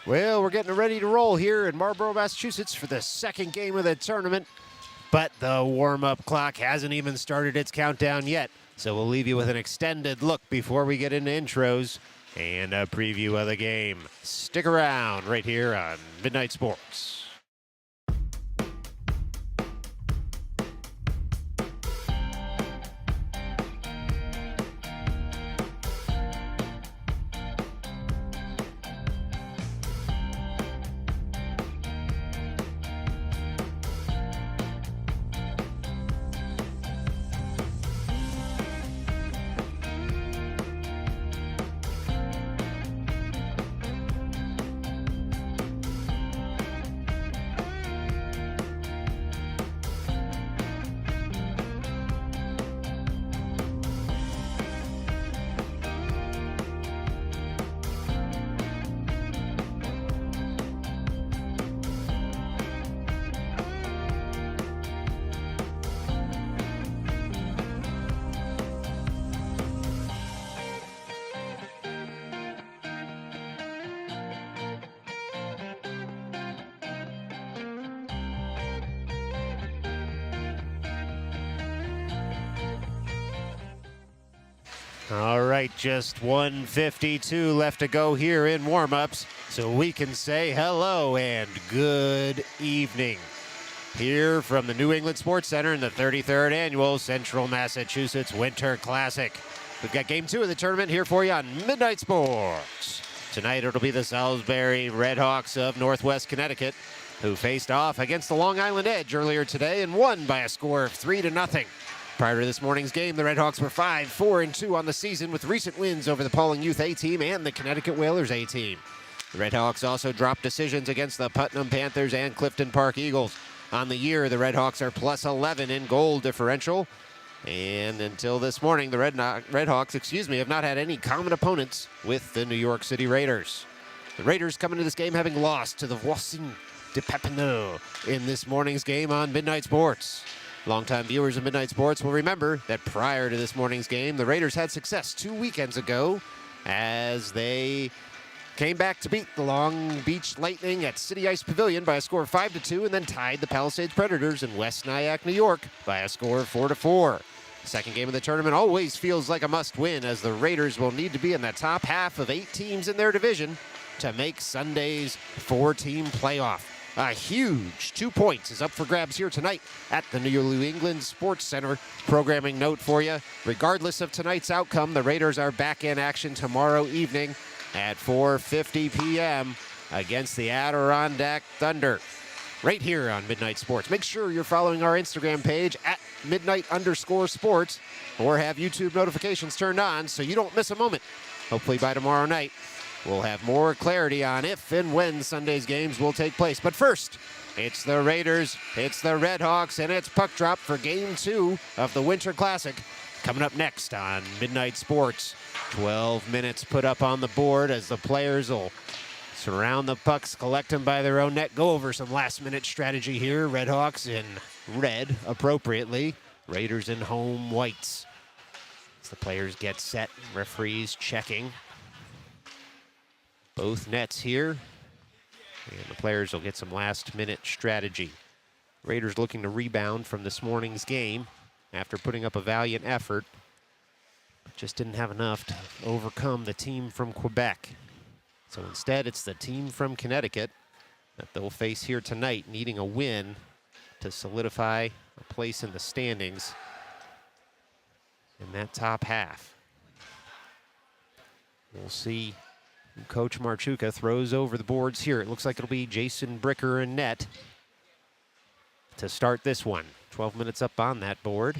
Well, we're getting ready to roll here in Marlborough, Massachusetts for the second game of the tournament, but the warm-up clock hasn't even started its countdown yet, so we'll leave you with an extended look before we get into intros and a preview of the game. Stick around right here on Midnight Sports. All right, just 1:52 left to go here in warm-ups, so we can say hello and good evening. Here from the New England Sports Center in the 33rd Annual Central Massachusetts Winter Classic. We've got Game 2 of the tournament here for you on Midnight Sports. Tonight it'll be the Salisbury Redhawks of Northwest Connecticut, who faced off against the Long Island Edge earlier today and won by a score of 3-0. Prior to this morning's game, the Redhawks were 5-4-2 on the season with recent wins over the Pauling Youth A-team and the Connecticut Whalers A-team. The Redhawks also dropped decisions against the Putnam Panthers and Clifton Park Eagles. On the year, the Redhawks are plus 11 in goal differential. And until this morning, the Redhawks, have not had any common opponents with the New York City Raiders. The Raiders come into this game having lost to the Voisin de Papineau in this morning's game on Midnight Sports. Longtime viewers of Midnight Sports will remember that prior to this morning's game, the Raiders had success 2 weekends ago as they came back to beat the Long Beach Lightning at City Ice Pavilion by a score of 5-2 and then tied the Palisades Predators in West Nyack, New York by a score of 4-4. The second game of the tournament always feels like a must-win as the Raiders will need to be in the top half of 8 teams in their division to make Sunday's 4-team playoff. A huge 2 points is up for grabs here tonight at the New England Sports Center. Programming note for you, regardless of tonight's outcome, the Raiders are back in action tomorrow evening at 4:50 p.m. against the Adirondack Thunder. Right here on Midnight Sports. Make sure you're following our Instagram page at midnight_sports or have YouTube notifications turned on so you don't miss a moment. Hopefully by tomorrow night, we'll have more clarity on if and when Sunday's games will take place. But first, it's the Raiders, it's the Redhawks, and it's puck drop for Game 2 of the Winter Classic. Coming up next on Midnight Sports. 12 minutes put up on the board as the players will surround the pucks, collect them by their own net, go over some last-minute strategy here. Redhawks in red, appropriately. Raiders in home whites. As the players get set, referees checking both nets here, and the players will get some last-minute strategy. Raiders looking to rebound from this morning's game after putting up a valiant effort, but just didn't have enough to overcome the team from Quebec. So instead, it's the team from Connecticut that they'll face here tonight, needing a win to solidify a place in the standings in that top half. We'll see. Coach Marchuka throws over the boards here. It looks like it'll be Jason Bricker in net to start this one. 12 minutes up on that board.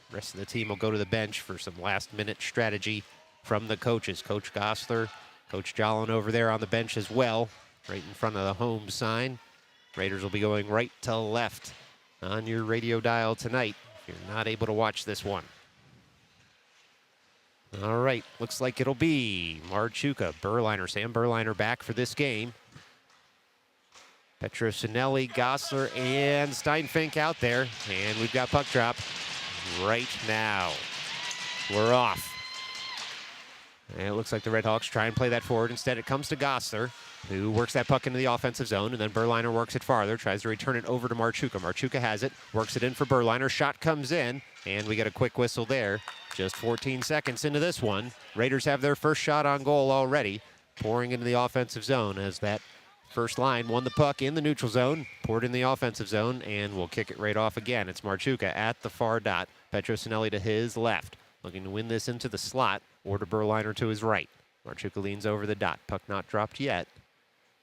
The rest of the team will go to the bench for some last-minute strategy from the coaches. Coach Gosler, Coach Jolin over there on the bench as well, right in front of the home sign. Raiders will be going right to left on your radio dial tonight if you're not able to watch this one. All right, looks like it'll be Marchuka, Berliner, Sam Berliner back for this game. Petrosinelli, Gosler, and Steinfink out there. And we've got puck drop right now. We're off. And it looks like the Redhawks try and play that forward. Instead, it comes to Gosler, who works that puck into the offensive zone, and then Berliner works it farther, tries to return it over to Marchuka. Marchuka has it, works it in for Berliner. Shot comes in, and we get a quick whistle there. Just 14 seconds into this one. Raiders have their first shot on goal already, pouring into the offensive zone as that first line won the puck in the neutral zone, poured in the offensive zone, and will kick it right off again. It's Marchuka at the far dot. Petrosinelli to his left, looking to win this into the slot, or to Berliner to his right. Marchuka leans over the dot. Puck not dropped yet,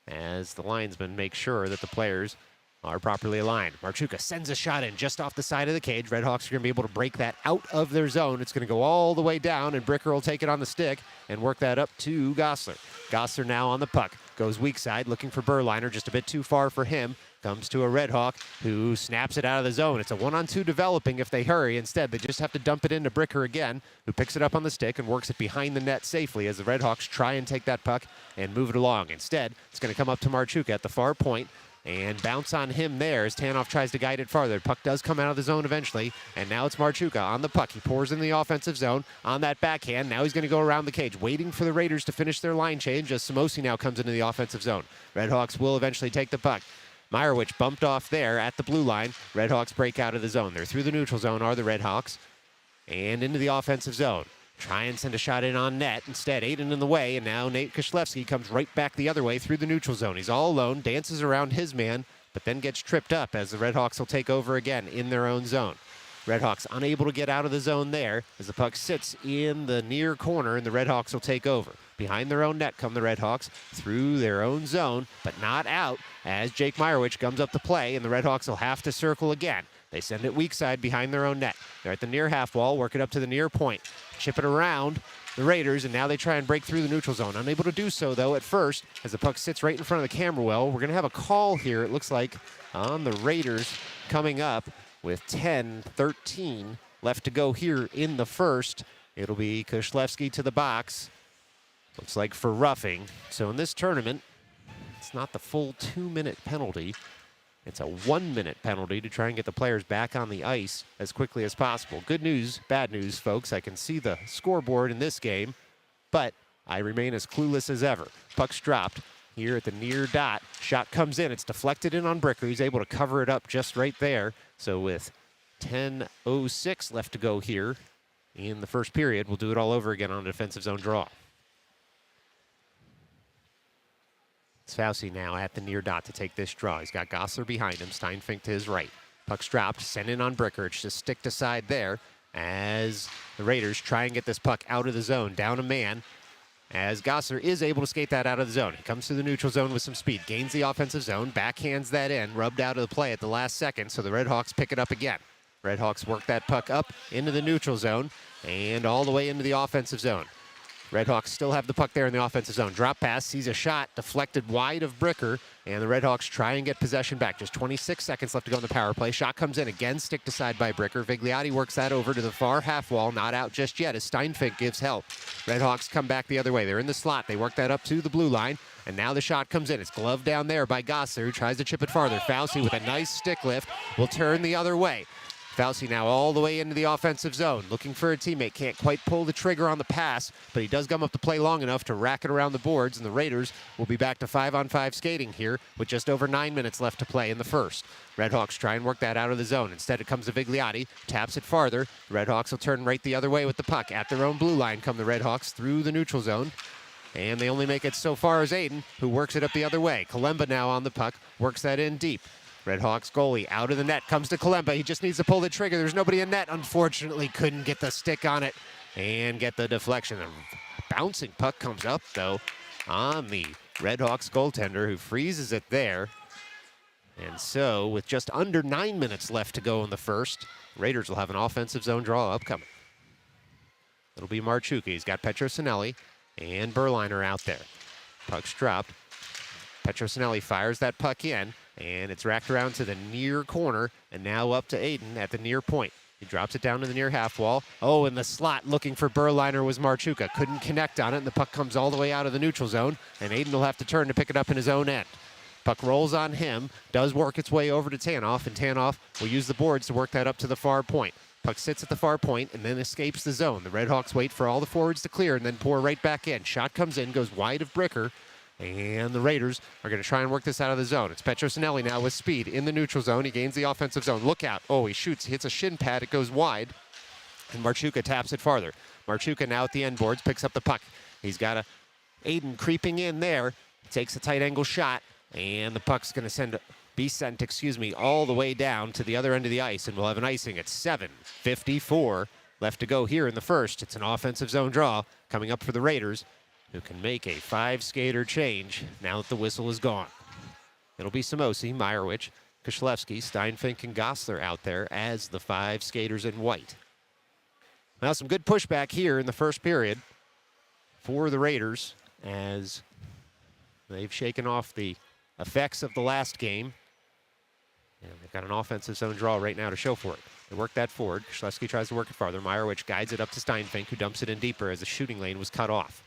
as the linesmen make sure that the players are properly aligned. Marchuka sends a shot in just off the side of the cage. Redhawks are going to be able to break that out of their zone. It's going to go all the way down, and Bricker will take it on the stick and work that up to Gosler. Gosler now on the puck. Goes weak side, looking for Berliner, just a bit too far for him. Comes to a Redhawk who snaps it out of the zone. It's a 1-on-2 developing if they hurry. Instead, they just have to dump it into Bricker again, who picks it up on the stick and works it behind the net safely as the Redhawks try and take that puck and move it along. Instead, it's going to come up to Marchuka at the far point and bounce on him there as Tanoff tries to guide it farther. The puck does come out of the zone eventually, and now it's Marchuka on the puck. He pours in the offensive zone on that backhand. Now he's going to go around the cage, waiting for the Raiders to finish their line change as Samosi now comes into the offensive zone. Redhawks will eventually take the puck. Meyerowicz bumped off there at the blue line. Redhawks break out of the zone. They're through the neutral zone, are the Redhawks, and into the offensive zone. Try and send a shot in on net. Instead, Aiden in the way, and now Nate Kishlevsky comes right back the other way through the neutral zone. He's all alone, dances around his man, but then gets tripped up as the Redhawks will take over again in their own zone. Redhawks unable to get out of the zone there as the puck sits in the near corner, and the Redhawks will take over. Behind their own net come the Redhawks through their own zone, but not out as Jake Meyerowicz comes up to play, and the Redhawks will have to circle again. They send it weak side behind their own net. They're at the near half wall, work it up to the near point. Chip it around the Raiders, and now they try and break through the neutral zone. Unable to do so, though, at first, as the puck sits right in front of the camera well. We're going to have a call here, it looks like, on the Raiders coming up with 10-13 left to go here in the first. It'll be Kishlevsky to the box. Looks like for roughing. So in this tournament, it's not the full 2-minute penalty. It's a 1-minute penalty to try and get the players back on the ice as quickly as possible. Good news, bad news, folks. I can see the scoreboard in this game, but I remain as clueless as ever. Puck's dropped here at the near dot. Shot comes in. It's deflected in on Bricker. He's able to cover it up just right there. So with 10:06 left to go here in the first period, we'll do it all over again on a defensive zone draw. It's Fauci now at the near dot to take this draw. He's got Gosler behind him, Steinfink to his right. Puck's dropped, sent in on Bricker. It's just sticked aside there as the Raiders try and get this puck out of the zone, down a man, as Gosler is able to skate that out of the zone. He comes to the neutral zone with some speed, gains the offensive zone, backhands that in, rubbed out of the play at the last second, so the Redhawks pick it up again. Redhawks work that puck up into the neutral zone and all the way into the offensive zone. Redhawks still have the puck there in the offensive zone. Drop pass, sees a shot, deflected wide of Bricker, and the Redhawks try and get possession back. Just 26 seconds left to go in the power play. Shot comes in, again sticked aside by Bricker. Vigliotti works that over to the far half wall, not out just yet as Steinfink gives help. Redhawks come back the other way. They're in the slot. They work that up to the blue line, and now the shot comes in. It's gloved down there by Gosler, who tries to chip it farther. Fauci with a nice stick lift will turn the other way. Fauci now all the way into the offensive zone, looking for a teammate. Can't quite pull the trigger on the pass, but he does come up to play long enough to rack it around the boards, and the Raiders will be back to 5-on-5 skating here with just over 9 minutes left to play in the first. Redhawks try and work that out of the zone. Instead, it comes to Vigliotti, taps it farther. Redhawks will turn right the other way with the puck. At their own blue line come the Redhawks through the neutral zone, and they only make it so far as Aiden, who works it up the other way. Kalemba now on the puck, works that in deep. Redhawks goalie out of the net, comes to Kalemba. He just needs to pull the trigger. There's nobody in net. Unfortunately, couldn't get the stick on it and get the deflection. A bouncing puck comes up, though, on the Redhawks goaltender, who freezes it there. And so, with just under 9 minutes left to go in the first, Raiders will have an offensive zone draw upcoming. It'll be Marchuka. He's got Petrosinelli and Berliner out there. Puck's dropped. Petrosinelli fires that puck in, and it's racked around to the near corner, and now up to Aiden at the near point. He drops it down to the near half wall. Oh, in the slot, looking for Berliner was Marchuka. Couldn't connect on it, and the puck comes all the way out of the neutral zone, and Aiden will have to turn to pick it up in his own end. Puck rolls on him, does work its way over to Tanoff, and Tanoff will use the boards to work that up to the far point. Puck sits at the far point and then escapes the zone. The Redhawks wait for all the forwards to clear and then pour right back in. Shot comes in, goes wide of Bricker, and the Raiders are going to try and work this out of the zone. It's Petrosinelli now with speed in the neutral zone. He gains the offensive zone. Look out. Oh, he shoots. He hits a shin pad. It goes wide, and Marchuka taps it farther. Marchuka now at the end boards, picks up the puck. He's got Aiden creeping in there. Takes a tight angle shot, and the puck's going to be sent all the way down to the other end of the ice, and we'll have an icing at 7:54 left to go here in the first. It's an offensive zone draw coming up for the Raiders, who can make a 5-skater change now that the whistle is gone. It'll be Samosi, Meyerowicz, Kishlevsky, Steinfink, and Gossler out there as the 5 skaters in white. Now some good pushback here in the first period for the Raiders as they've shaken off the effects of the last game. And they've got an offensive zone draw right now to show for it. They work that forward. Kishlevsky tries to work it farther. Meyerowicz guides it up to Steinfink, who dumps it in deeper as the shooting lane was cut off.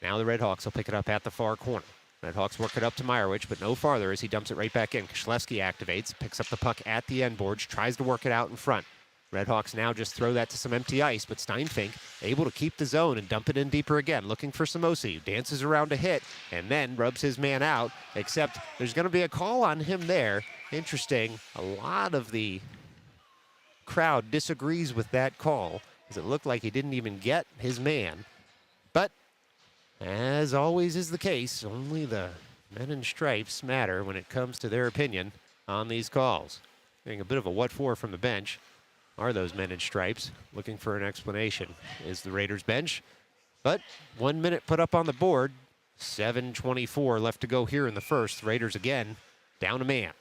Now the Redhawks will pick it up at the far corner. Redhawks work it up to Meyerowicz, but no farther as he dumps it right back in. Kishlevsky activates, picks up the puck at the end boards, tries to work it out in front. Redhawks now just throw that to some empty ice, but Steinfink able to keep the zone and dump it in deeper again, looking for Samosi, who dances around a hit and then rubs his man out, except there's going to be a call on him there. Interesting, a lot of the crowd disagrees with that call, as it looked like he didn't even get his man. But, as always is the case, only the men in stripes matter when it comes to their opinion on these calls. Getting a bit of a what for from the bench. Are those men in stripes? Looking for an explanation is the Raiders bench. But 1 minute put up on the board. 7:24 left to go here in the first. Raiders again down a man.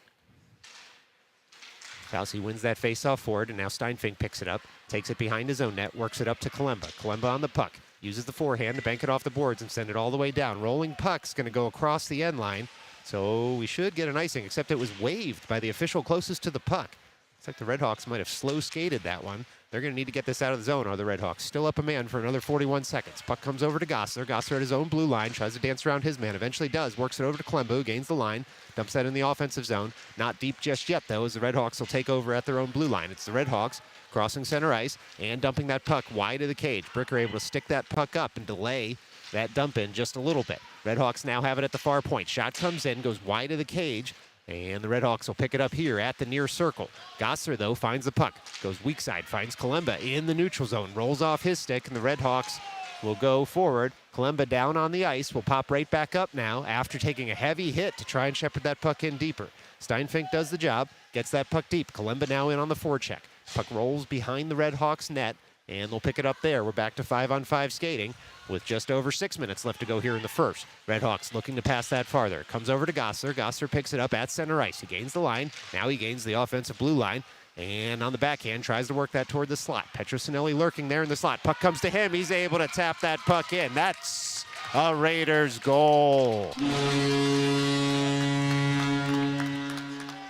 Fauci wins that faceoff forward, and now Steinfink picks it up, takes it behind his own net, works it up to Kalemba. Kalemba on the puck, uses the forehand to bank it off the boards and send it all the way down. Rolling puck's going to go across the end line, so we should get an icing, except it was waved by the official closest to the puck. Looks like the Redhawks might have slow skated that one. They're going to need to get this out of the zone, are the Redhawks. Still up a man for another 41 seconds. Puck comes over to Gossler. Gossler at his own blue line, tries to dance around his man. Eventually does. Works it over to Kalemba, who gains the line. Dumps that in the offensive zone. Not deep just yet, though, as the Redhawks will take over at their own blue line. It's the Redhawks crossing center ice and dumping that puck wide of the cage. Bricker able to stick that puck up and delay that dump in just a little bit. Redhawks now have it at the far point. Shot comes in, goes wide of the cage. And the Redhawks will pick it up here at the near circle. Gossler, though, finds the puck. Goes weak side, finds Kalemba in the neutral zone. Rolls off his stick, and the Redhawks will go forward. Kalemba down on the ice. Will pop right back up now after taking a heavy hit to try and shepherd that puck in deeper. Steinfink does the job, gets that puck deep. Kalemba now in on the forecheck. Puck rolls behind the Redhawks net, and they'll pick it up there. We're back to 5-on-5 skating with just over 6 minutes left to go here in the first. Redhawks looking to pass that farther. Comes over to Gossler. Gossler picks it up at center ice. He gains the line. Now he gains the offensive blue line. And on the backhand, tries to work that toward the slot. Petrosinelli lurking there in the slot. Puck comes to him. He's able to tap that puck in. That's a Raiders goal.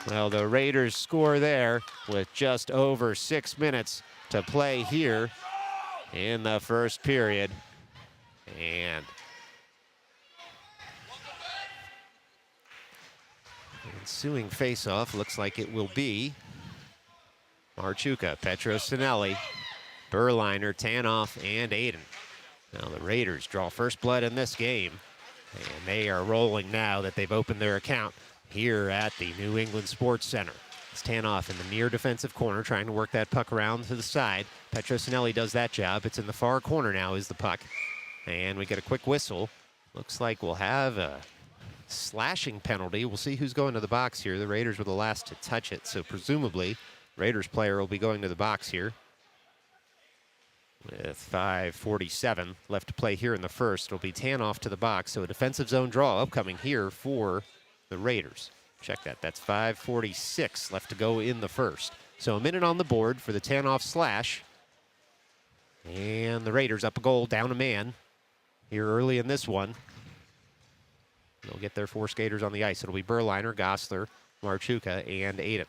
Well, the Raiders score there with just over 6 minutes to play here in the first period. And ensuing faceoff looks like it will be Marchuka, Petrosinelli, Berliner, Tanoff, and Aiden. Now the Raiders draw first blood in this game, and they are rolling now that they've opened their account here at the New England Sports Center. It's Tanoff in the near defensive corner, trying to work that puck around to the side. Petrosinelli does that job. It's in the far corner now is the puck. And we get a quick whistle. Looks like we'll have a slashing penalty. We'll see who's going to the box here. The Raiders were the last to touch it, so presumably Raiders player will be going to the box here. With 5:47 left to play here in the first, it'll be Tanoff to the box, so a defensive zone draw upcoming here for the Raiders. Check that. That's 5:46 left to go in the first. So a minute on the board for the Tanoff slash. And the Raiders up a goal, down a man here early in this one. They'll get their 4 skaters on the ice. It'll be Berliner, Gossler, Marchuka, and Aiden.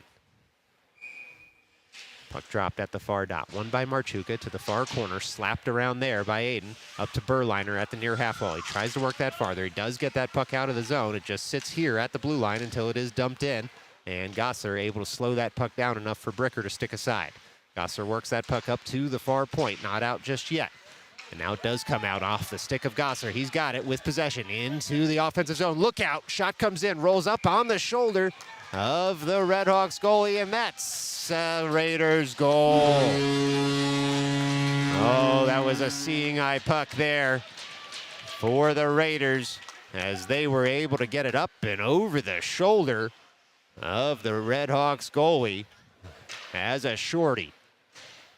Puck dropped at the far dot. Won by Marchuka to the far corner, slapped around there by Aiden, up to Berliner at the near half wall. He tries to work that farther. He does get that puck out of the zone. It just sits here at the blue line until it is dumped in, and Gossler able to slow that puck down enough for Bricker to stick aside. Gosser works that puck up to the far point, not out just yet. And now it does come out off the stick of Gosser. He's got it with possession into the offensive zone. Look out, shot comes in, rolls up on the shoulder of the Redhawks goalie, and that's Raiders goal. Oh, that was a seeing eye puck there for the Raiders as they were able to get it up and over the shoulder of the Redhawks goalie as a shorty.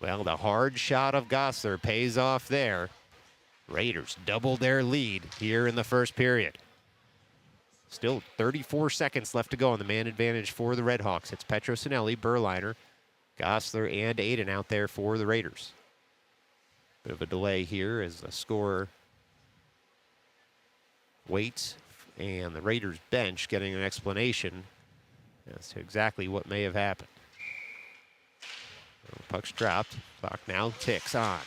Well, the hard shot of Gosser pays off there. Raiders double their lead here in the first period. Still 34 seconds left to go on the man advantage for the Redhawks. It's Petrosinelli, Berliner, Gosler, and Aiden out there for the Raiders. Bit of a delay here as the scorer waits, and the Raiders bench getting an explanation as to exactly what may have happened. Puck's dropped. Clock now ticks on.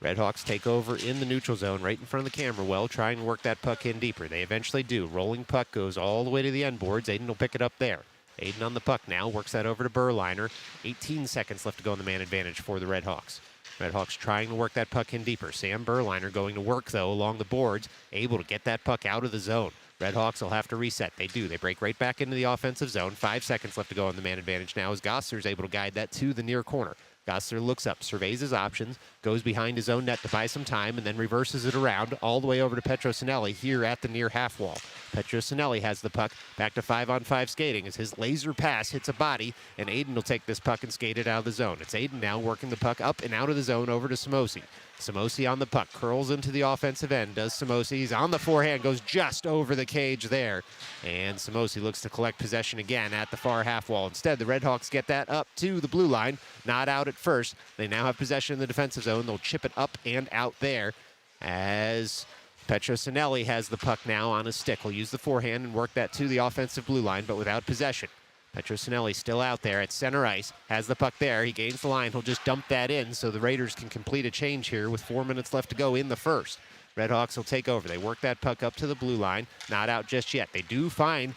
Redhawks take over in the neutral zone right in front of the camera well, trying to work that puck in deeper. They eventually do. Rolling puck goes all the way to the end boards. Aiden will pick it up there. Aiden on the puck now, works that over to Berliner. 18 seconds left to go in the man advantage for the Redhawks. Redhawks trying to work that puck in deeper. Sam Berliner going to work, though, along the boards, able to get that puck out of the zone. Redhawks will have to reset. They do. They break right back into the offensive zone. 5 seconds left to go on the man advantage now as Gosser's able to guide that to the near corner. Gosser looks up, surveys his options, goes behind his own net to buy some time, and then reverses it around all the way over to Petrosinelli here at the near half wall. Petrosinelli has the puck back to 5-on-5 skating as his laser pass hits a body, and Aiden will take this puck and skate it out of the zone. It's Aiden now working the puck up and out of the zone over to Samosi. Samosi on the puck, curls into the offensive end, does Samosi. He's on the forehand, goes just over the cage there. And Samosi looks to collect possession again at the far half wall. Instead, the Redhawks get that up to the blue line, not out at first. They now have possession in the defensive zone. They'll chip it up and out there as Petrosinelli has the puck now on his stick. He'll use the forehand and work that to the offensive blue line, but without possession. Petrosinelli still out there at center ice, has the puck there. He gains the line. He'll just dump that in so the Raiders can complete a change here with 4 minutes left to go in the first. Redhawks will take over. They work that puck up to the blue line. Not out just yet. They do find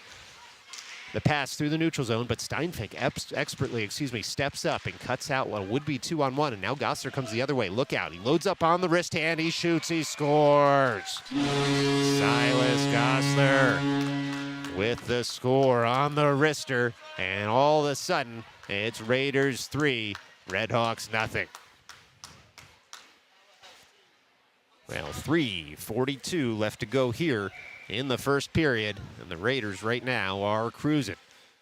the pass through the neutral zone, but Steinfink expertly steps up and cuts out what would be 2-on-1, and now Gosser comes the other way. Look out. He loads up on the wrist hand. He shoots. He scores. Silas Gosler with the score on the wrister, and all of a sudden, it's Raiders 3, Redhawks nothing. Well, 3:42 left to go here in the first period, and the Raiders right now are cruising.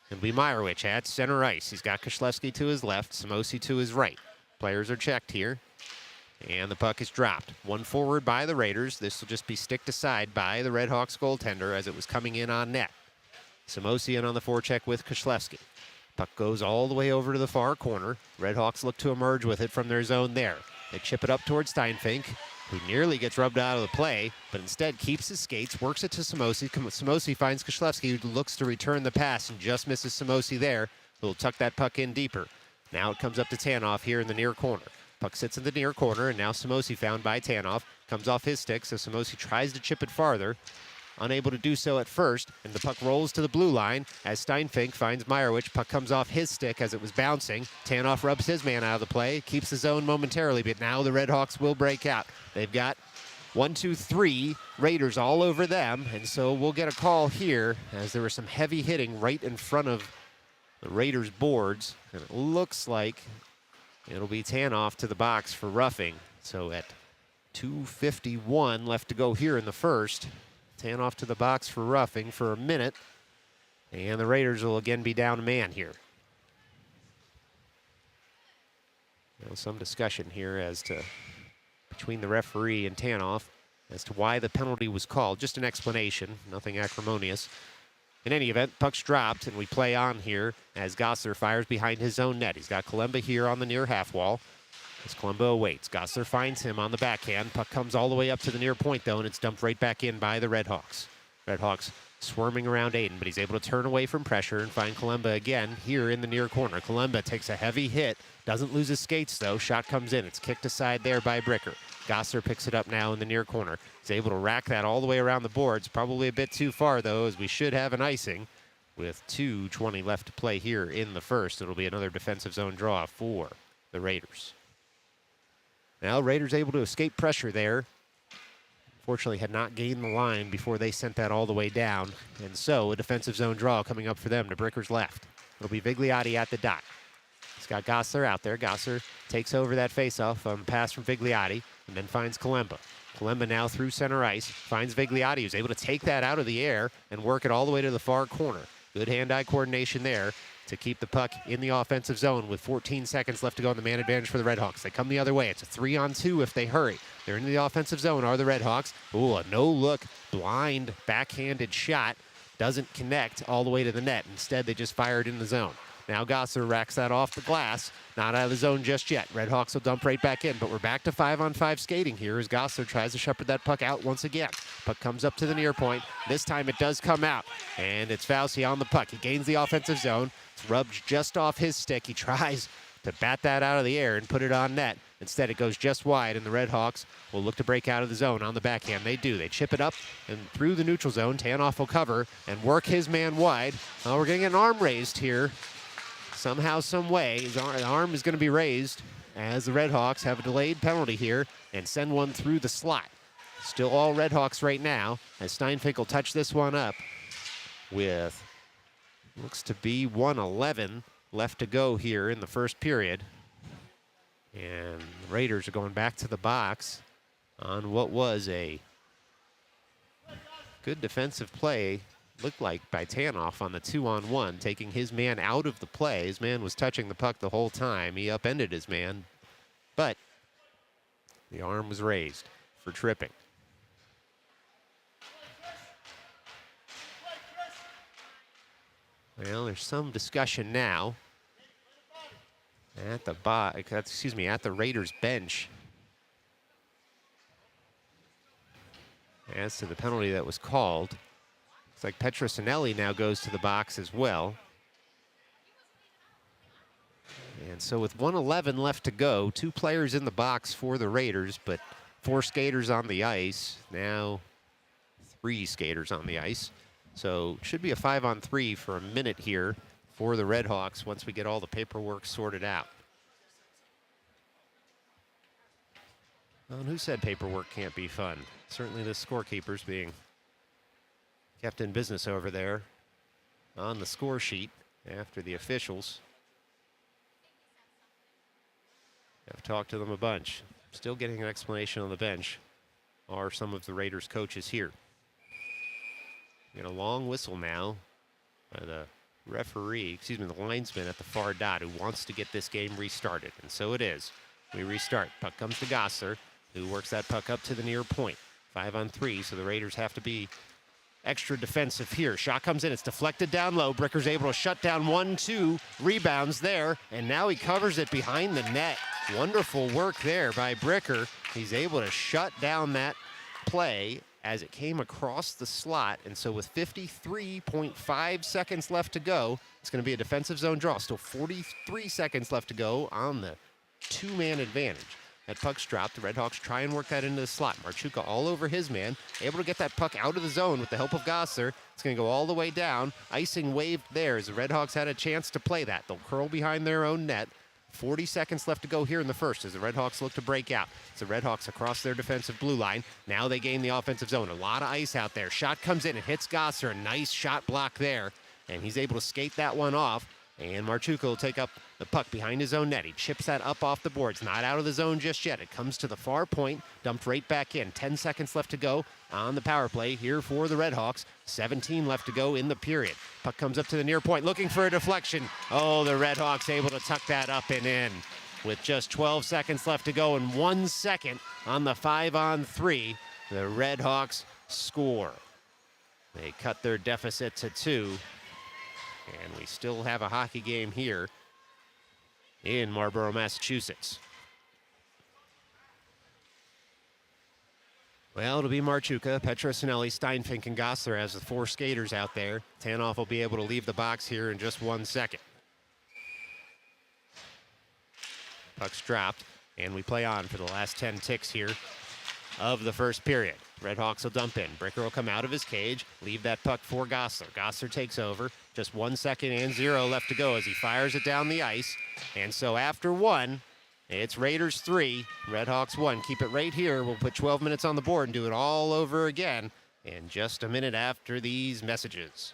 It'll be Meyerowicz at center ice. He's got Koslewski to his left, Samosi to his right. Players are checked here, and the puck is dropped. One forward by the Raiders. This will just be sticked aside by the Redhawks goaltender as it was coming in on net. Samosi in on the forecheck with Koslewski. Puck goes all the way over to the far corner. Redhawks look to emerge with it from their zone there. They chip it up towards Steinfink, who nearly gets rubbed out of the play, but instead keeps his skates, works it to Samosi. Samosi finds Koslewski, who looks to return the pass and just misses Samosi there. He'll tuck that puck in deeper. Now it comes up to Tanoff here in the near corner. Puck sits in the near corner, and now Samosi found by Tanoff. Comes off his stick, so Samosi tries to chip it farther. Unable to do so at first, and the puck rolls to the blue line as Steinfink finds Meyerowicz. Puck comes off his stick as it was bouncing. Tanoff rubs his man out of the play, keeps the zone momentarily, but now the Redhawks will break out. They've got 1, 2, 3 Raiders all over them, and so we'll get a call here as there was some heavy hitting right in front of the Raiders' boards, and it looks like it'll be Tanoff to the box for roughing. So at 2:51 left to go here in the first, Tanoff to the box for roughing for a minute, and the Raiders will again be down a man here. Now some discussion here as to between the referee and Tanoff as to why the penalty was called. Just an explanation, nothing acrimonious. In any event, puck's dropped, and we play on here as Gosser fires behind his own net. He's got Kalemba here on the near half wall. As Kalemba awaits, Gosser finds him on the backhand. Puck comes all the way up to the near point, though, and it's dumped right back in by the Redhawks. Redhawks swarming around Aiden, but he's able to turn away from pressure and find Kalemba again here in the near corner. Kalemba takes a heavy hit, doesn't lose his skates, though. Shot comes in. It's kicked aside there by Bricker. Gosser picks it up now in the near corner. He's able to rack that all the way around the boards. Probably a bit too far, though, as we should have an icing. with 2:20 left to play here in the first. It'll be another defensive zone draw for the Raiders. Now Raiders able to escape pressure there. Fortunately had not gained the line before they sent that all the way down. And so a defensive zone draw coming up for them to Bricker's left. It'll be Vigliotti at the dot. He's got Gossler out there. Gossler takes over that faceoff pass from Vigliotti and then finds Kalemba. Kalemba now through center ice, finds Vigliotti, who's able to take that out of the air and work it all the way to the far corner. Good hand-eye coordination there to keep the puck in the offensive zone with 14 seconds left to go on the man advantage for the Redhawks. They come the other way. It's a 3-on-2 if they hurry. They're in the offensive zone, are the Redhawks. Ooh, a no-look, blind, backhanded shot. Doesn't connect all the way to the net. Instead, they just fire it in the zone. Now Gossler racks that off the glass. Not out of the zone just yet. Redhawks will dump right back in, but we're back to 5-on-5 skating here as Gossler tries to shepherd that puck out once again. Puck comes up to the near point. This time it does come out, and it's Fauci on the puck. He gains the offensive zone. It's rubbed just off his stick. He tries to bat that out of the air and put it on net. Instead, it goes just wide, and the Redhawks will look to break out of the zone on the backhand. They do. They chip it up and through the neutral zone. Tanoff will cover and work his man wide. Well, we're getting an arm raised here. Somehow, some way, his arm is going to be raised as the Redhawks have a delayed penalty here and send one through the slot. Still all Redhawks right now as Steinfink touch this one up with, looks to be 1:11 left to go here in the first period. And the Raiders are going back to the box on what was a good defensive play, looked like, by Tanoff on the 2-on-1, taking his man out of the play. His man was touching the puck the whole time. He upended his man, but the arm was raised for tripping. Well, there's some discussion now at the Raiders bench as to the penalty that was called. Looks like Petrosinelli now goes to the box as well. And so with 1:11 left to go, 2 players in the box for the Raiders, but 4 skaters on the ice. Now 3 skaters on the ice. So it should be a 5-on-3 for a minute here for the Redhawks once we get all the paperwork sorted out. Well, and who said paperwork can't be fun? Certainly the scorekeepers being kept in business over there on the score sheet after the officials have talked to them a bunch. Still getting an explanation on the bench are some of the Raiders coaches here. Get a long whistle now by the referee, the linesman at the far dot, who wants to get this game restarted. And so it is. We restart. Puck comes to Gossler, who works that puck up to the near point. 5-on-3, so the Raiders have to be extra defensive here. Shot comes in. It's deflected down low. Bricker's able to shut down 1-2. Rebounds there, and now he covers it behind the net. Wonderful work there by Bricker. He's able to shut down that play as it came across the slot. And so with 53.5 seconds left to go, it's going to be a defensive zone draw. Still 43 seconds left to go on the 2-man advantage. That puck's dropped. The Redhawks try and work that into the slot. Marchuka all over his man, able to get that puck out of the zone with the help of Gossler. It's going to go all the way down. Icing waved there as the Redhawks had a chance to play that. They'll curl behind their own net. 40 seconds left to go here in the first as the Redhawks look to break out. It's the Redhawks across their defensive blue line. Now they gain the offensive zone. A lot of ice out there. Shot comes in. It hits Gossler. A nice shot block there. And he's able to skate that one off. And Marchuka will take up the puck behind his own net. He chips that up off the boards. Not out of the zone just yet. It comes to the far point. Dumped right back in. 10 seconds left to go on the power play here for the Redhawks. 17 left to go in the period. Puck comes up to the near point, looking for a deflection. Oh, the Redhawks able to tuck that up and in. With just 12 seconds left to go and 1 second on the 5-on-3, the Redhawks score. They cut their deficit to 2. And we still have a hockey game here in Marlborough, Massachusetts. Well, it'll be Marchuka, Petrosinelli, Steinfink, and Gossler as the 4 skaters out there. Tanoff will be able to leave the box here in just 1 second. Puck's dropped, and we play on for the last 10 ticks here of the first period. Redhawks will dump in. Bricker will come out of his cage, leave that puck for Gosler. Gosler takes over. Just 1 second and 0 left to go as he fires it down the ice. And so after 1, it's Raiders 3, Redhawks 1. Keep it right here. We'll put 12 minutes on the board and do it all over again in just a minute after these messages.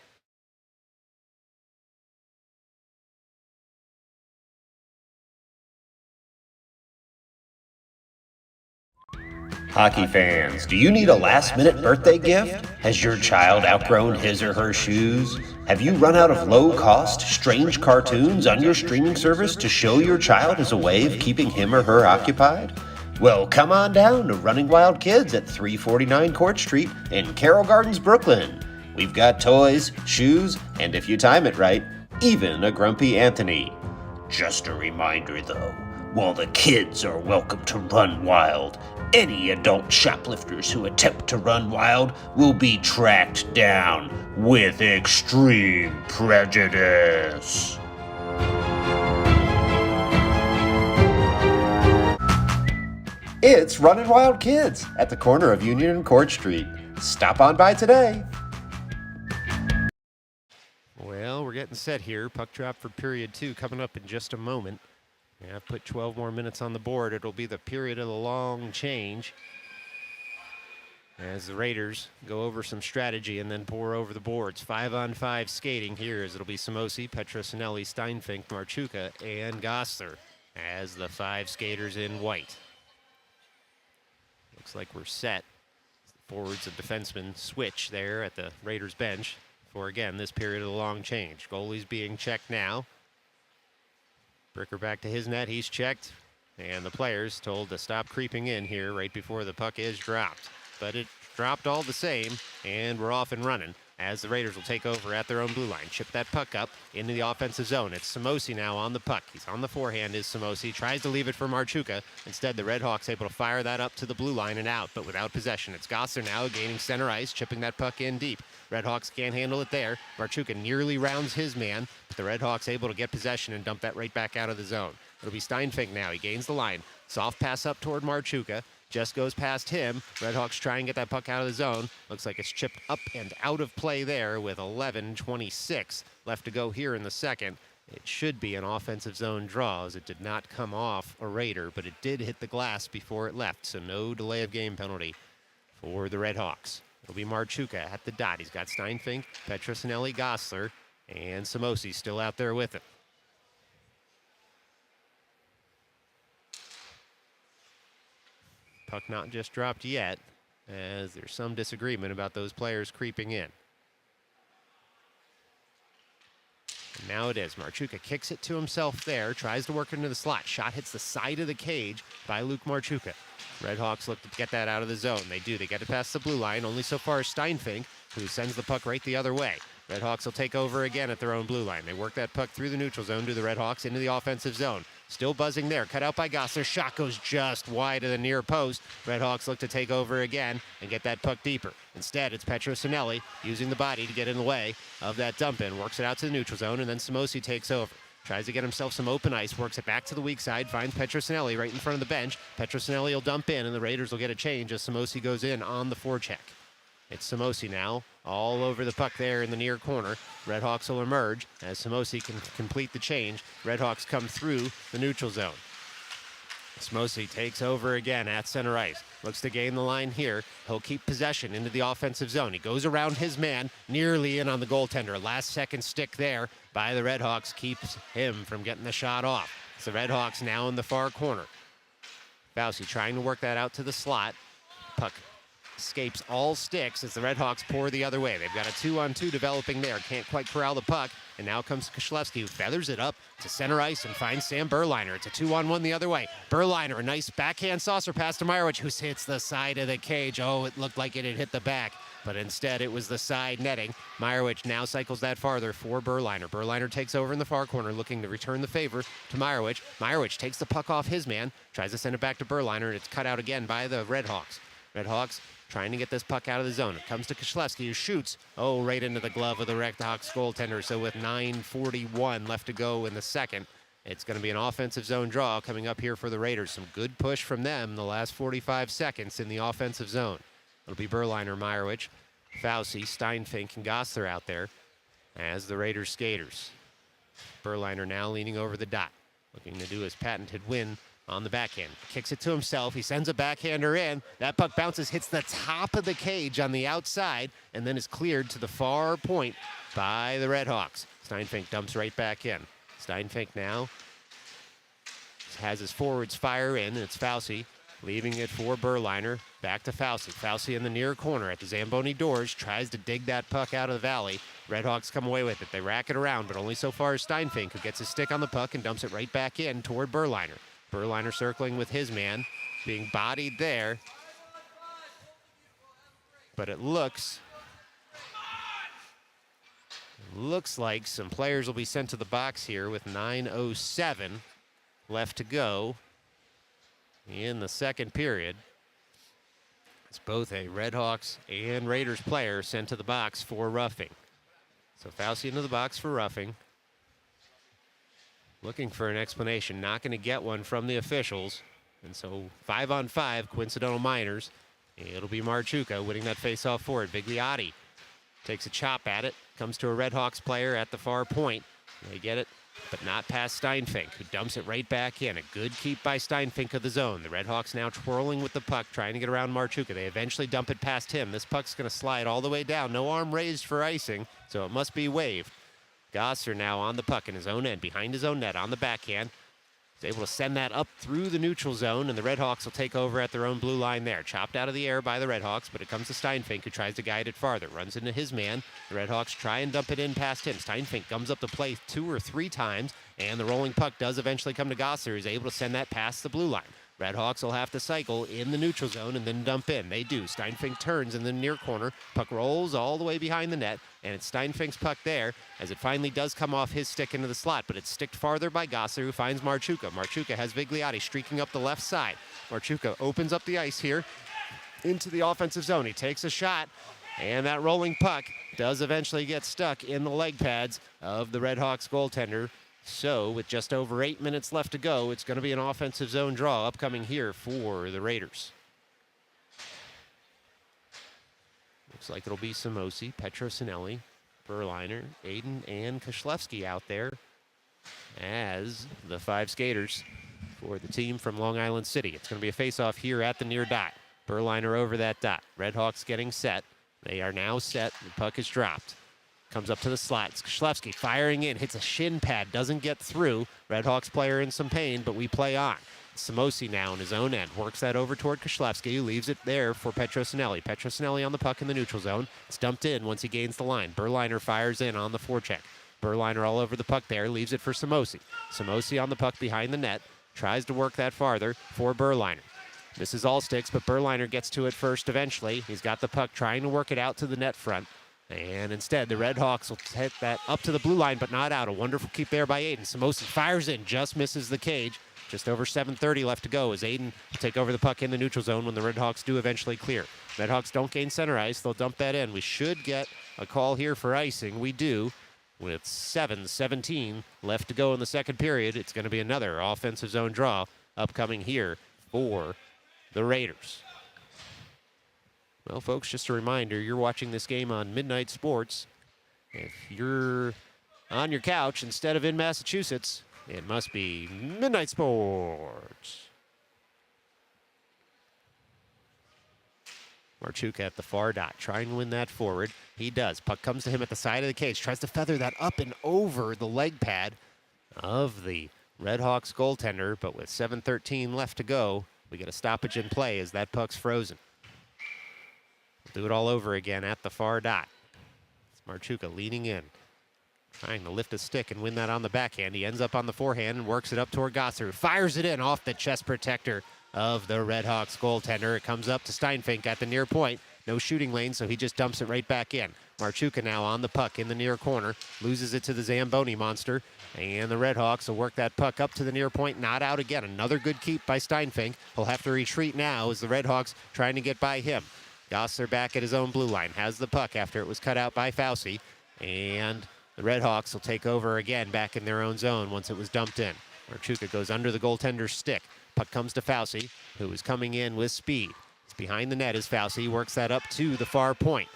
Hockey fans, do you need a last-minute birthday gift? Has your child outgrown his or her shoes? Have you run out of low-cost, strange cartoons on your streaming service to show your child as a way of keeping him or her occupied? Well, come on down to Running Wild Kids at 349 Court Street in Carroll Gardens, Brooklyn. We've got toys, shoes, and if you time it right, even a grumpy Anthony. Just a reminder though, while the kids are welcome to run wild, any adult shoplifters who attempt to run wild will be tracked down with extreme prejudice. It's Runnin' Wild Kids at the corner of Union and Court Street. Stop on by today. Well, we're getting set here. Puck drop for period 2 coming up in just a moment. Yeah, I've put 12 more minutes on the board. It'll be the period of the long change as the Raiders go over some strategy and then pour over the boards. 5-on-5 skating here as it'll be Samosi, Petrosinelli, Steinfink, Marchuka, and Gosler as the 5 skaters in white. Looks like we're set. Forwards and defensemen switch there at the Raiders bench for, again, this period of the long change. Goalie's being checked now. Bricker back to his net. He's checked. And the players told to stop creeping in here right before the puck is dropped. But it dropped all the same, and we're off and running as the Raiders will take over at their own blue line. Chip that puck up into the offensive zone. It's Samosi now on the puck. He's on the forehand, is Samosi. Tries to leave it for Marchuka. Instead, the Redhawks able to fire that up to the blue line and out, but without possession. It's Gosser now gaining center ice, chipping that puck in deep. Redhawks can't handle it there. Marchuka nearly rounds his man, but the Redhawks able to get possession and dump that right back out of the zone. It'll be Steinfink now. He gains the line. Soft pass up toward Marchuka. Just goes past him. Redhawks try and get that puck out of the zone. Looks like it's chipped up and out of play there with 11:26 left to go here in the second. It should be an offensive zone draw as it did not come off a Raider, but it did hit the glass before it left, so no delay of game penalty for the Redhawks. It'll be Marchuka at the dot. He's got Steinfink, Petrosinelli, Gosler, and Samosi still out there with him. Puck not just dropped yet, as there's some disagreement about those players creeping in. And now it is. Marchuka kicks it to himself there, tries to work into the slot. Shot hits the side of the cage by Luke Marchuka. Redhawks look to get that out of the zone. They do. They get it past the blue line. Only so far is Steinfink, who sends the puck right the other way. Redhawks will take over again at their own blue line. They work that puck through the neutral zone to the Redhawks into the offensive zone. Still buzzing there. Cut out by Gosler. Shot goes just wide of the near post. Redhawks look to take over again and get that puck deeper. Instead, it's Petrosinelli using the body to get in the way of that dump in. Works it out to the neutral zone, and then Samosi takes over. Tries to get himself some open ice. Works it back to the weak side. Finds Petrosinelli right in front of the bench. Petrosinelli will dump in, and the Raiders will get a change as Samosi goes in on the forecheck. It's Samosi now, all over the puck there in the near corner. Redhawks will emerge as Samosi can complete the change. Redhawks come through the neutral zone. Samosi takes over again at center ice. Looks to gain the line here. He'll keep possession into the offensive zone. He goes around his man, nearly in on the goaltender. Last second stick there by the Redhawks keeps him from getting the shot off. It's the Redhawks now in the far corner. Bowsy trying to work that out to the slot. Puck escapes all sticks as the Redhawks pour the other way. They've got a 2-on-2 developing there. Can't quite corral the puck. And now comes Koslevsky, who feathers it up to center ice and finds Sam Berliner. It's a 2-on-1 the other way. Berliner, a nice backhand saucer pass to Meyerowicz, who hits the side of the cage. Oh, it looked like it had hit the back, but instead it was the side netting. Meyerowicz now cycles that farther for Berliner. Berliner takes over in the far corner, looking to return the favor to Meyerowicz. Meyerowicz takes the puck off his man, tries to send it back to Berliner, and it's cut out again by the Redhawks. Redhawks trying to get this puck out of the zone. It comes to Koslevsky, who shoots, right into the glove of the Redhawks goaltender. So with 9:41 left to go in the second, it's going to be an offensive zone draw coming up here for the Raiders. Some good push from them the last 45 seconds in the offensive zone. It'll be Berliner, Meyerowicz, Fauci, Steinfink, and Gosler out there as the Raiders skaters. Berliner now leaning over the dot, looking to do his patented win on the backhand. Kicks it to himself. He sends a backhander in. That puck bounces, hits the top of the cage on the outside, and then is cleared to the far point by the Redhawks. Steinfink dumps right back in. Steinfink now has his forwards fire in, and it's Fauci leaving it for Berliner. Back to Fauci. Fauci in the near corner at the Zamboni doors, tries to dig that puck out of the valley. Redhawks come away with it. They rack it around, but only so far as Steinfink, who gets his stick on the puck and dumps it right back in toward Berliner. Berliner circling with his man, being bodied there. But it looks like some players will be sent to the box here with 9:07 left to go in the second period. It's both a Redhawks and Raiders player sent to the box for roughing. So Fauci into the box for roughing. Looking for an explanation, not going to get one from the officials. And so 5-on-5, coincidental minors. It'll be Marchuka winning that faceoff forward. Vigliotti takes a chop at it, comes to a Redhawks player at the far point. They get it, but not past Steinfink, who dumps it right back in. A good keep by Steinfink of the zone. The Redhawks now twirling with the puck, trying to get around Marchuka. They eventually dump it past him. This puck's going to slide all the way down. No arm raised for icing, so it must be waved. Gosser now on the puck in his own end, behind his own net on the backhand. He's able to send that up through the neutral zone, and the Redhawks will take over at their own blue line there. Chopped out of the air by the Redhawks, but it comes to Steinfink, who tries to guide it farther. Runs into his man. The Redhawks try and dump it in past him. Steinfink comes up the play 2 or 3 times, and the rolling puck does eventually come to Gosser, who's able to send that past the blue line. Redhawks will have to cycle in the neutral zone and then dump in. They do. Steinfink turns in the near corner. Puck rolls all the way behind the net, and it's Steinfink's puck there as it finally does come off his stick into the slot, but it's sticked farther by Gosser, who finds Marchuka. Marchuka has Vigliotti streaking up the left side. Marchuka opens up the ice here into the offensive zone. He takes a shot, and that rolling puck does eventually get stuck in the leg pads of the Redhawks goaltender. So, with just over 8 minutes left to go, it's going to be an offensive zone draw upcoming here for the Raiders. Looks like it'll be Samosi, Petrosinelli, Berliner, Aiden, and Koslewski out there as the 5 skaters for the team from Long Island City. It's going to be a face-off here at the near dot. Berliner over that dot. Redhawks getting set. They are now set. The puck is dropped. Comes up to the slot. Koslewski firing in, hits a shin pad, doesn't get through. Redhawks player in some pain, but we play on. Samosi now in his own end. Works that over toward Koslewski, who leaves it there for Petrosinelli. Petrosinelli on the puck in the neutral zone. It's dumped in once he gains the line. Berliner fires in on the forecheck. Berliner all over the puck there, leaves it for Samosi. Samosi on the puck behind the net. Tries to work that farther for Berliner. This is all sticks, but Berliner gets to it first eventually. He's got the puck trying to work it out to the net front. And instead, the Redhawks will hit that up to the blue line, but not out. A wonderful keep there by Aiden. Samosi fires in, just misses the cage. Just over 7:30 left to go as Aiden will take over the puck in the neutral zone when the Redhawks do eventually clear. Redhawks don't gain center ice. They'll dump that in. We should get a call here for icing. We do. With 7:17 left to go in the second period, it's going to be another offensive zone draw upcoming here for the Raiders. Well, folks, just a reminder, you're watching this game on Midnight Sports. If you're on your couch instead of in Massachusetts, it must be Midnight Sports. Marchuka at the far dot, trying to win that forward. He does. Puck comes to him at the side of the cage, tries to feather that up and over the leg pad of the Redhawks goaltender, but with 7:13 left to go, we get a stoppage in play as that puck's frozen. We'll do it all over again at the far dot. It's Marchuka leaning in, trying to lift a stick and win that on the backhand. He ends up on the forehand and works it up toward Gosser, who fires it in off the chest protector of the Redhawks goaltender. It comes up to Steinfink at the near point. No shooting lane, so he just dumps it right back in. Marchuka now on the puck in the near corner. Loses it to the Zamboni monster. And the Redhawks will work that puck up to the near point. Not out again. Another good keep by Steinfink. He'll have to retreat now as the Redhawks trying to get by him. Gosser back at his own blue line. Has the puck after it was cut out by Fauci. And the Redhawks will take over again back in their own zone once it was dumped in. Marchuka goes under the goaltender's stick. Puck comes to Fauci, who is coming in with speed. He's Behind the net is Fauci. He works that up to the far point.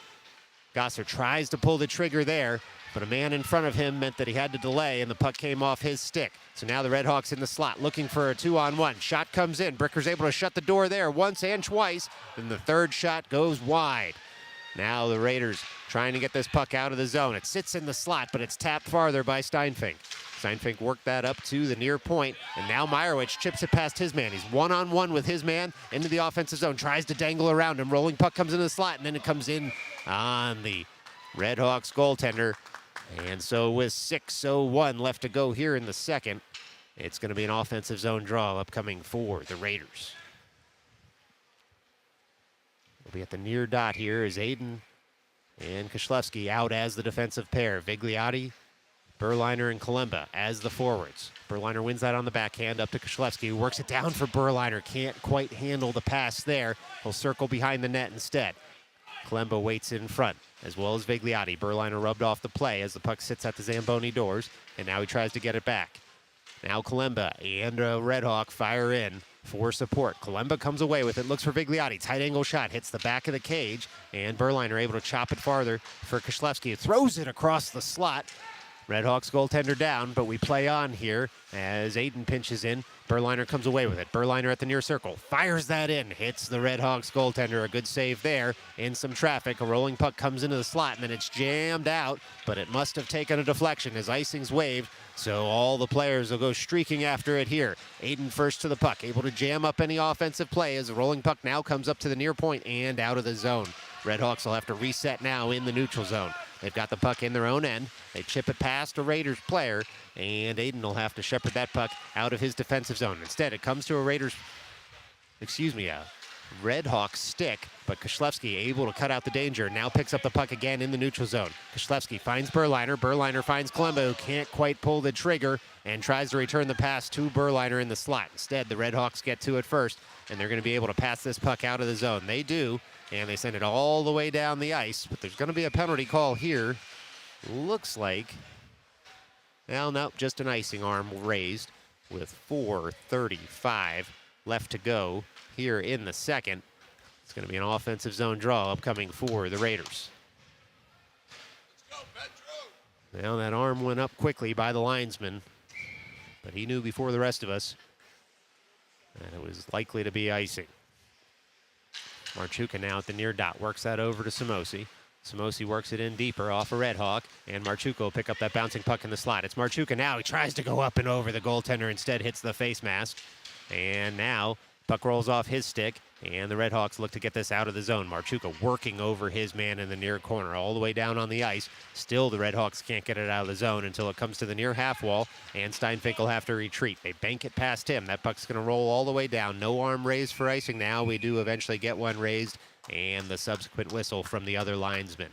Gosser tries to pull the trigger there, but a man in front of him meant that he had to delay, and the puck came off his stick. So now the Redhawks in the slot looking for a 2-on-1. Shot comes in. Bricker's able to shut the door there once and twice. Then the third shot goes wide. Now the Raiders trying to get this puck out of the zone. It sits in the slot, but it's tapped farther by Steinfink. Steinfink worked that up to the near point, and now Meyerowitz chips it past his man. He's one-on-one with his man into the offensive zone, tries to dangle around him. Rolling puck comes into the slot, and then it comes in on the Redhawks goaltender. And so with 6:01 left to go here in the second, it's going to be an offensive zone draw upcoming for the Raiders. We'll be at the near dot here as Aiden and Koslewski out as the defensive pair. Vigliotti, Berliner, and Kalemba as the forwards. Berliner wins that on the backhand up to Koslewski, who works it down for Berliner. Can't quite handle the pass there. He'll circle behind the net instead. Kalemba waits in front, as well as Vigliotti. Berliner rubbed off the play as the puck sits at the Zamboni doors, and now he tries to get it back. Now Kalemba and Redhawk fire in for support. Kalemba comes away with it, looks for Vigliotti. Tight angle shot, hits the back of the cage, and Berliner able to chop it farther for Koslewski. Throws it across the slot. Redhawks goaltender down, but we play on here as Aiden pinches in. Berliner comes away with it. Berliner at the near circle. Fires that in. Hits the Redhawks goaltender. A good save there. In some traffic. A rolling puck comes into the slot, and then it's jammed out, but it must have taken a deflection as icing's waved, so all the players will go streaking after it here. Aiden first to the puck. Able to jam up any offensive play as the rolling puck now comes up to the near point and out of the zone. Redhawks will have to reset now in the neutral zone. They've got the puck in their own end. They chip it past a Raiders player, and Aiden will have to shepherd that puck out of his defensive zone. Instead, it comes to a Redhawks stick, but Koslewski able to cut out the danger. Now picks up the puck again in the neutral zone. Koslewski finds Berliner. Berliner finds Kalemba, who can't quite pull the trigger and tries to return the pass to Berliner in the slot. Instead, the Redhawks get to it first, and they're going to be able to pass this puck out of the zone. They do, and they send it all the way down the ice, but there's going to be a penalty call here. Looks like, well, no, just an icing arm raised with 4:35 left to go here in the second. It's going to be an offensive zone draw upcoming for the Raiders. Now that arm went up quickly by the linesman, but he knew before the rest of us that it was likely to be icing. Marchuka now at the near dot, works that over to Samosi. Samosi works it in deeper off a Redhawk, and Marchuka will pick up that bouncing puck in the slot. It's Marchuka now. He tries to go up and over the goaltender, instead hits the face mask. And now puck rolls off his stick, and the Redhawks look to get this out of the zone. Marchuka working over his man in the near corner all the way down on the ice. Still, the Redhawks can't get it out of the zone until it comes to the near half wall, and Steinfink will have to retreat. They bank it past him. That puck's going to roll all the way down. No arm raised for icing now. We do eventually get one raised, and the subsequent whistle from the other linesman.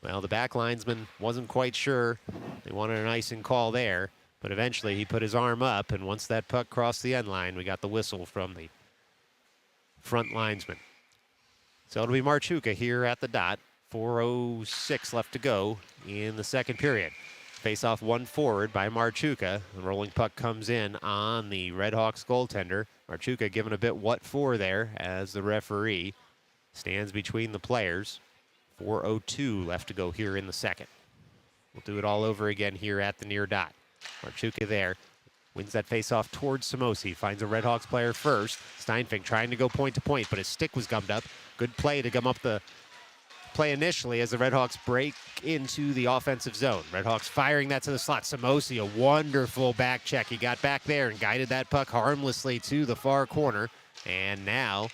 Well, the back linesman wasn't quite sure. They wanted an icing call there, but eventually he put his arm up, and once that puck crossed the end line, we got the whistle from the front linesman. So it'll be Marchuka here at the dot. 4:06 left to go in the second period. Face off one forward by Marchuka. The rolling puck comes in on the Redhawks goaltender. Marchuka given a bit what for there as the referee stands between the players. 4:02 left to go here in the second. We'll do it all over again here at the near dot. Marchuka there. Wins that face-off towards Samosi. Finds a Redhawks player first. Steinfink trying to go point to point, but his stick was gummed up. Good play to gum up the play initially as the Redhawks break into the offensive zone. Redhawks firing that to the slot. Samosi, a wonderful back check. He got back there and guided that puck harmlessly to the far corner. And now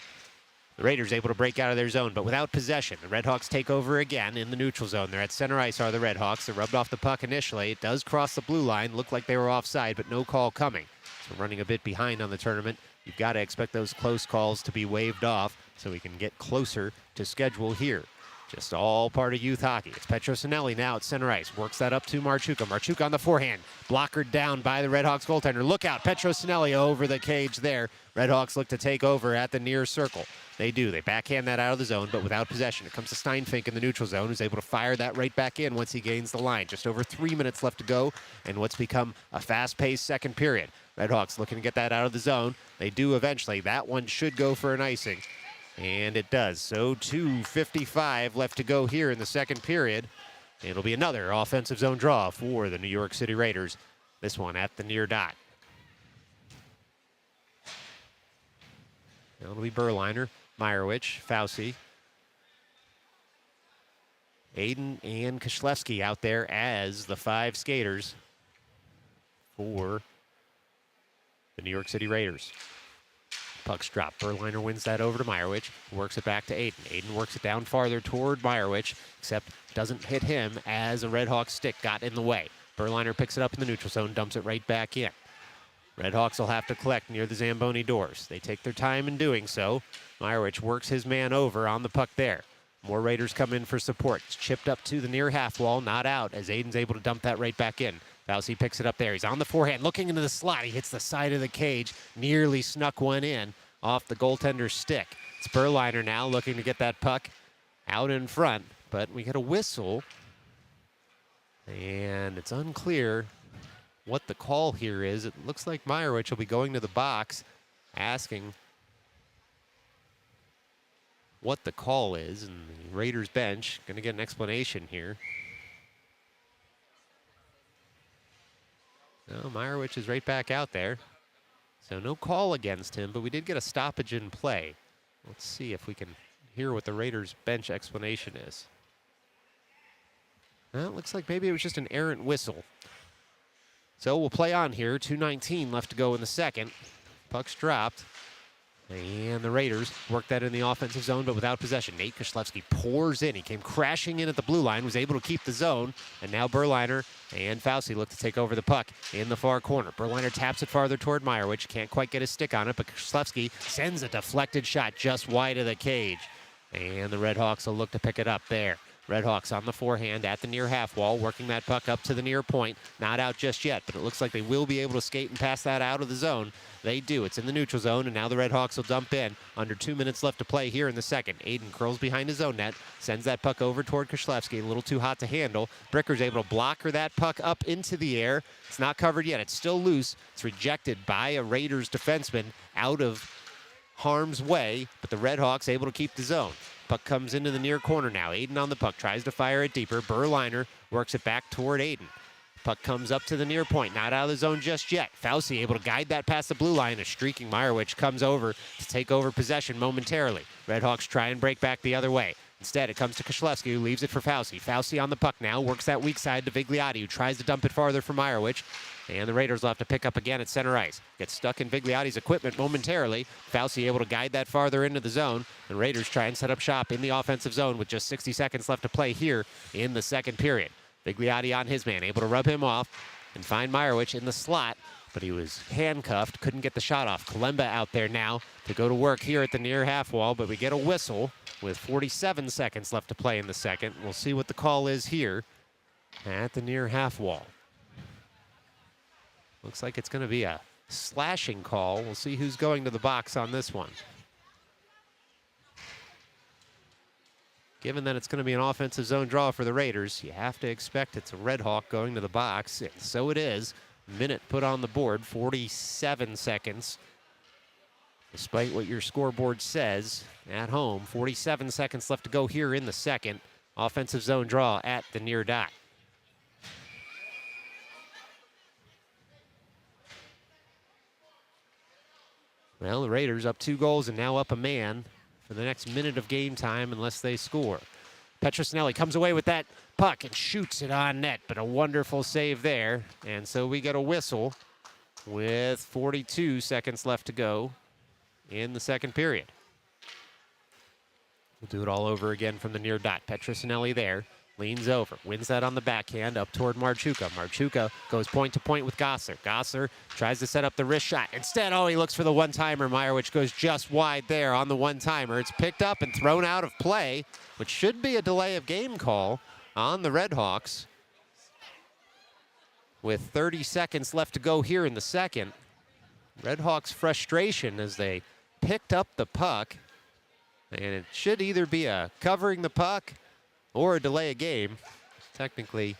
the Raiders able to break out of their zone, but without possession. The Redhawks take over again in the neutral zone. They're at center ice are the Redhawks. They rubbed off the puck initially. It does cross the blue line. Looked like they were offside, but no call coming. So running a bit behind on the tournament. You've got to expect those close calls to be waved off so we can get closer to schedule here. Just all part of youth hockey. It's Petrosinelli now at center ice. Works that up to Marchuka. Marchuka on the forehand. Blockered down by the Redhawks goaltender. Look out, Petrosinelli over the cage there. Redhawks look to take over at the near circle. They do. They backhand that out of the zone, but without possession. It comes to Steinfink in the neutral zone, who's able to fire that right back in once he gains the line. Just over 3 minutes left to go in what's become a fast-paced second period. Redhawks looking to get that out of the zone. They do eventually. That one should go for an icing. And it does. So 2:55 left to go here in the second period. It'll be another offensive zone draw for the New York City Raiders. This one at the near dot. It'll be Berliner, Meyerowicz, Fauci, Aiden, and Kishlewski out there as the 5 skaters for the New York City Raiders. Puck's dropped. Berliner wins that over to Meyerowicz. Works it back to Aiden. Aiden works it down farther toward Meyerowicz, except doesn't hit him as a Red Hawk stick got in the way. Berliner picks it up in the neutral zone, dumps it right back in. Red Hawks will have to collect near the Zamboni doors. They take their time in doing so. Meyerowicz works his man over on the puck there. More Raiders come in for support. It's chipped up to the near half wall, not out, as Aiden's able to dump that right back in. Fauci picks it up there. He's on the forehand, looking into the slot. He hits the side of the cage, nearly snuck one in off the goaltender's stick. It's Berliner now looking to get that puck out in front, but we get a whistle, and it's unclear what the call here is. It looks like Meyerowicz will be going to the box, asking what the call is, and the Raiders bench going to get an explanation here. No, Meyerowicz is right back out there. So no call against him, but we did get a stoppage in play. Let's see if we can hear what the Raiders bench explanation is. Well, it looks like maybe it was just an errant whistle. So we'll play on here. 2:19 left to go in the second. Puck's dropped. And the Raiders work that in the offensive zone, but without possession. Nate Kishlewski pours in. He came crashing in at the blue line, was able to keep the zone, and now Berliner and Fauci look to take over the puck in the far corner. Berliner taps it farther toward Meyerowicz. Can't quite get his stick on it, but Kishlewski sends a deflected shot just wide of the cage. And the Red Hawks will look to pick it up there. Red Hawks on the forehand at the near half wall, working that puck up to the near point. Not out just yet, but it looks like they will be able to skate and pass that out of the zone. They do. It's in the neutral zone, and now the Red Hawks will dump in. Under 2 minutes left to play here in the second. Aiden curls behind his own net, sends that puck over toward Kishlewski. A little too hot to handle. Bricker's able to blocker that puck up into the air. It's not covered yet. It's still loose. It's rejected by a Raiders defenseman out of harm's way, but the Red Hawks able to keep the zone. Puck comes into the near corner now. Aiden on the puck, tries to fire it deeper. Berliner works it back toward Aiden. Puck comes up to the near point, not out of the zone just yet. Fauci able to guide that past the blue line. A streaking Meyerowicz comes over to take over possession momentarily. Red Hawks try and break back the other way. Instead, it comes to Kishlewski, who leaves it for Fauci. Fauci on the puck now, works that weak side to Vigliotti, who tries to dump it farther for Meyerowicz. And the Raiders will have to pick up again at center ice. Gets stuck in Vigliotti's equipment momentarily. Fauci able to guide that farther into the zone. The Raiders try and set up shop in the offensive zone with just 60 seconds left to play here in the second period. Vigliotti on his man, able to rub him off and find Meyerowicz in the slot, but he was handcuffed, couldn't get the shot off. Kalemba out there now to go to work here at the near half wall, but we get a whistle with 47 seconds left to play in the second. We'll see what the call is here at the near half wall. Looks like it's going to be a slashing call. We'll see who's going to the box on this one. Given that it's going to be an offensive zone draw for the Raiders, you have to expect it's a Red Hawk going to the box. And so it is. Minute put on the board, 47 seconds. Despite what your scoreboard says at home, 47 seconds left to go here in the second. Offensive zone draw at the near dot. Well, the Raiders up 2 goals and now up a man for the next minute of game time unless they score. Petrosinelli comes away with that puck and shoots it on net, but a wonderful save there. And so we get a whistle with 42 seconds left to go in the second period. We'll do it all over again from the near dot. Petrosinelli there. Leans over, wins that on the backhand up toward Marchuka. Marchuka goes point to point with Gosser. Gosser tries to set up the wrist shot. Instead, he looks for the one-timer. Meyerowicz goes just wide there on the one-timer. It's picked up and thrown out of play, which should be a delay of game call on the Red Hawks. With 30 seconds left to go here in the second. Red Hawks' frustration as they picked up the puck. And it should either be a covering the puck or a delay of game. Technically,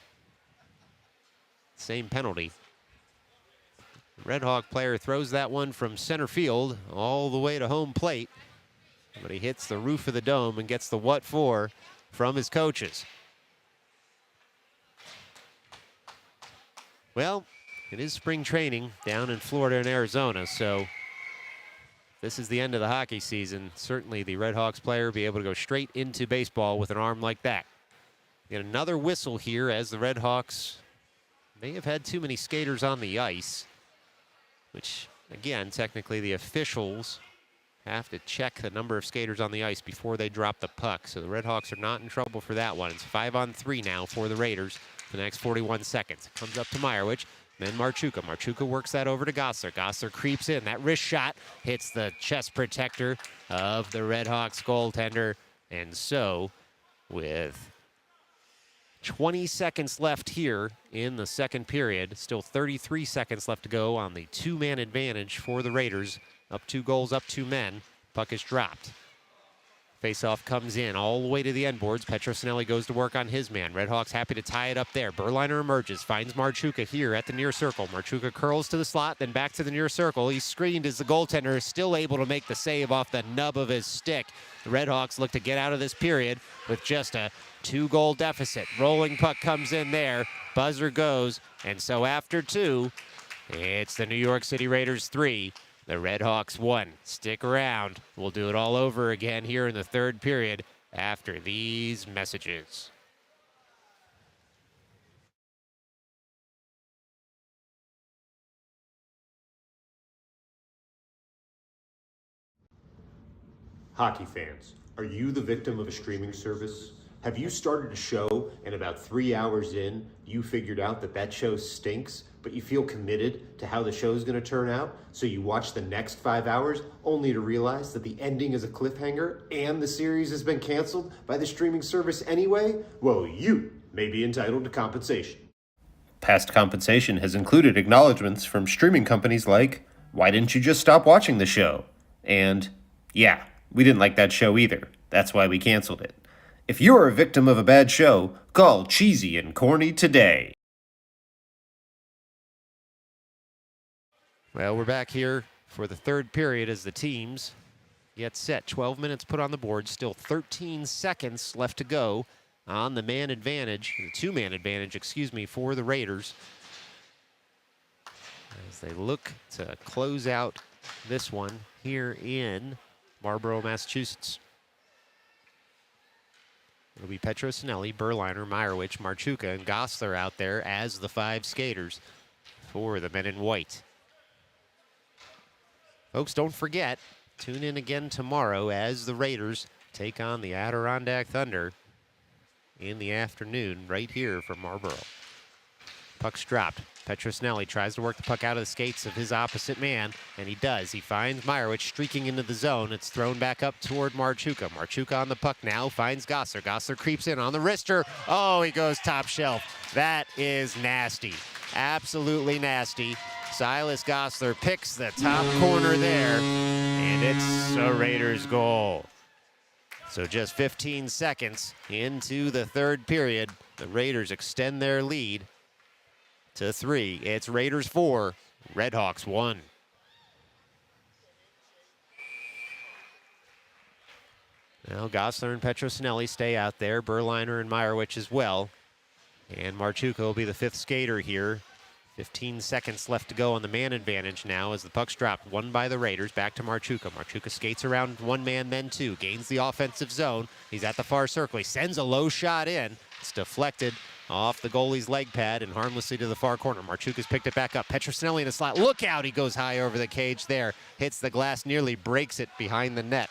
same penalty. The Red Hawk player throws that one from center field all the way to home plate. but he hits the roof of the dome and gets the what for from his coaches. Well, it is spring training down in Florida and Arizona, so this is the end of the hockey season. Certainly the Red Hawks player will be able to go straight into baseball with an arm like that. Get another whistle here as the Red Hawks may have had too many skaters on the ice, which, again, technically the officials have to check the number of skaters on the ice before they drop the puck. So the Red Hawks are not in trouble for that one. It's 5-on-3 now for the Raiders for the next 41 seconds. It comes up to Meyerowicz, then Marchuka. Marchuka works that over to Gossler. Gossler creeps in. That wrist shot hits the chest protector of the Red Hawks goaltender. And so, with 20 seconds left here in the second period, still 33 seconds left to go on the two-man advantage for the Raiders. Up 2 goals, up 2 men. Puck is dropped. Faceoff comes in all the way to the end boards. Petrosinelli goes to work on his man. Red Hawks happy to tie it up there. Berliner emerges, finds Marchuka here at the near circle. Marchuka curls to the slot, then back to the near circle. He's screened as the goaltender is still able to make the save off the nub of his stick. The Red Hawks look to get out of this period with just a 2-goal deficit. Rolling puck comes in there. Buzzer goes, and so after 2, it's the New York City Raiders 3. The Red Hawks 1. Stick around. We'll do it all over again here in the third period after these messages. Hockey fans, are you the victim of a streaming service? Have you started a show and about 3 hours in, you figured out that show stinks, but you feel committed to how the show's gonna turn out, so you watch the next 5 hours only to realize that the ending is a cliffhanger and the series has been canceled by the streaming service anyway? Well, you may be entitled to compensation. Past compensation has included acknowledgments from streaming companies like, "Why didn't you just stop watching the show?" And, "Yeah, we didn't like that show either. That's why we canceled it." If you're a victim of a bad show, call Cheesy and Corny today. Well, we're back here for the third period as the teams get set. 12 minutes put on the board, still 13 seconds left to go on the man advantage, the two-man advantage, for the Raiders, as they look to close out this one here in Marlborough, Massachusetts. It'll be Petrosinelli, Berliner, Meyerowicz, Marchuka, and Gossler out there as the 5 skaters for the men in white. Folks, don't forget, tune in again tomorrow as the Raiders take on the Adirondack Thunder in the afternoon right here from Marlborough. Puck's dropped. Petrosinelli tries to work the puck out of the skates of his opposite man, and he does. He finds Meyerowicz streaking into the zone. It's thrown back up toward Marchuka. Marchuka on the puck now finds Gossler. Gossler creeps in on the wrister. Oh, he goes top shelf. That is nasty. Absolutely nasty. Silas Gossler picks the top corner there, and it's a Raiders goal. So just 15 seconds into the third period, the Raiders extend their lead to 3. It's Raiders 4, Red Hawks 1. Now Gossler and Petrosinelli stay out there. Berliner and Meyerowicz as well. And Marchuka will be the 5th skater here. 15 seconds left to go on the man advantage now as the puck's dropped. Won by the Raiders. Back to Marchuka. Marchuka skates around 1 man, then 2. Gains the offensive zone. He's at the far circle. He sends a low shot in. It's deflected off the goalie's leg pad and harmlessly to the far corner. Marchuka's picked it back up. Petrosinelli in the slot. Look out! He goes high over the cage there. Hits the glass, nearly breaks it behind the net.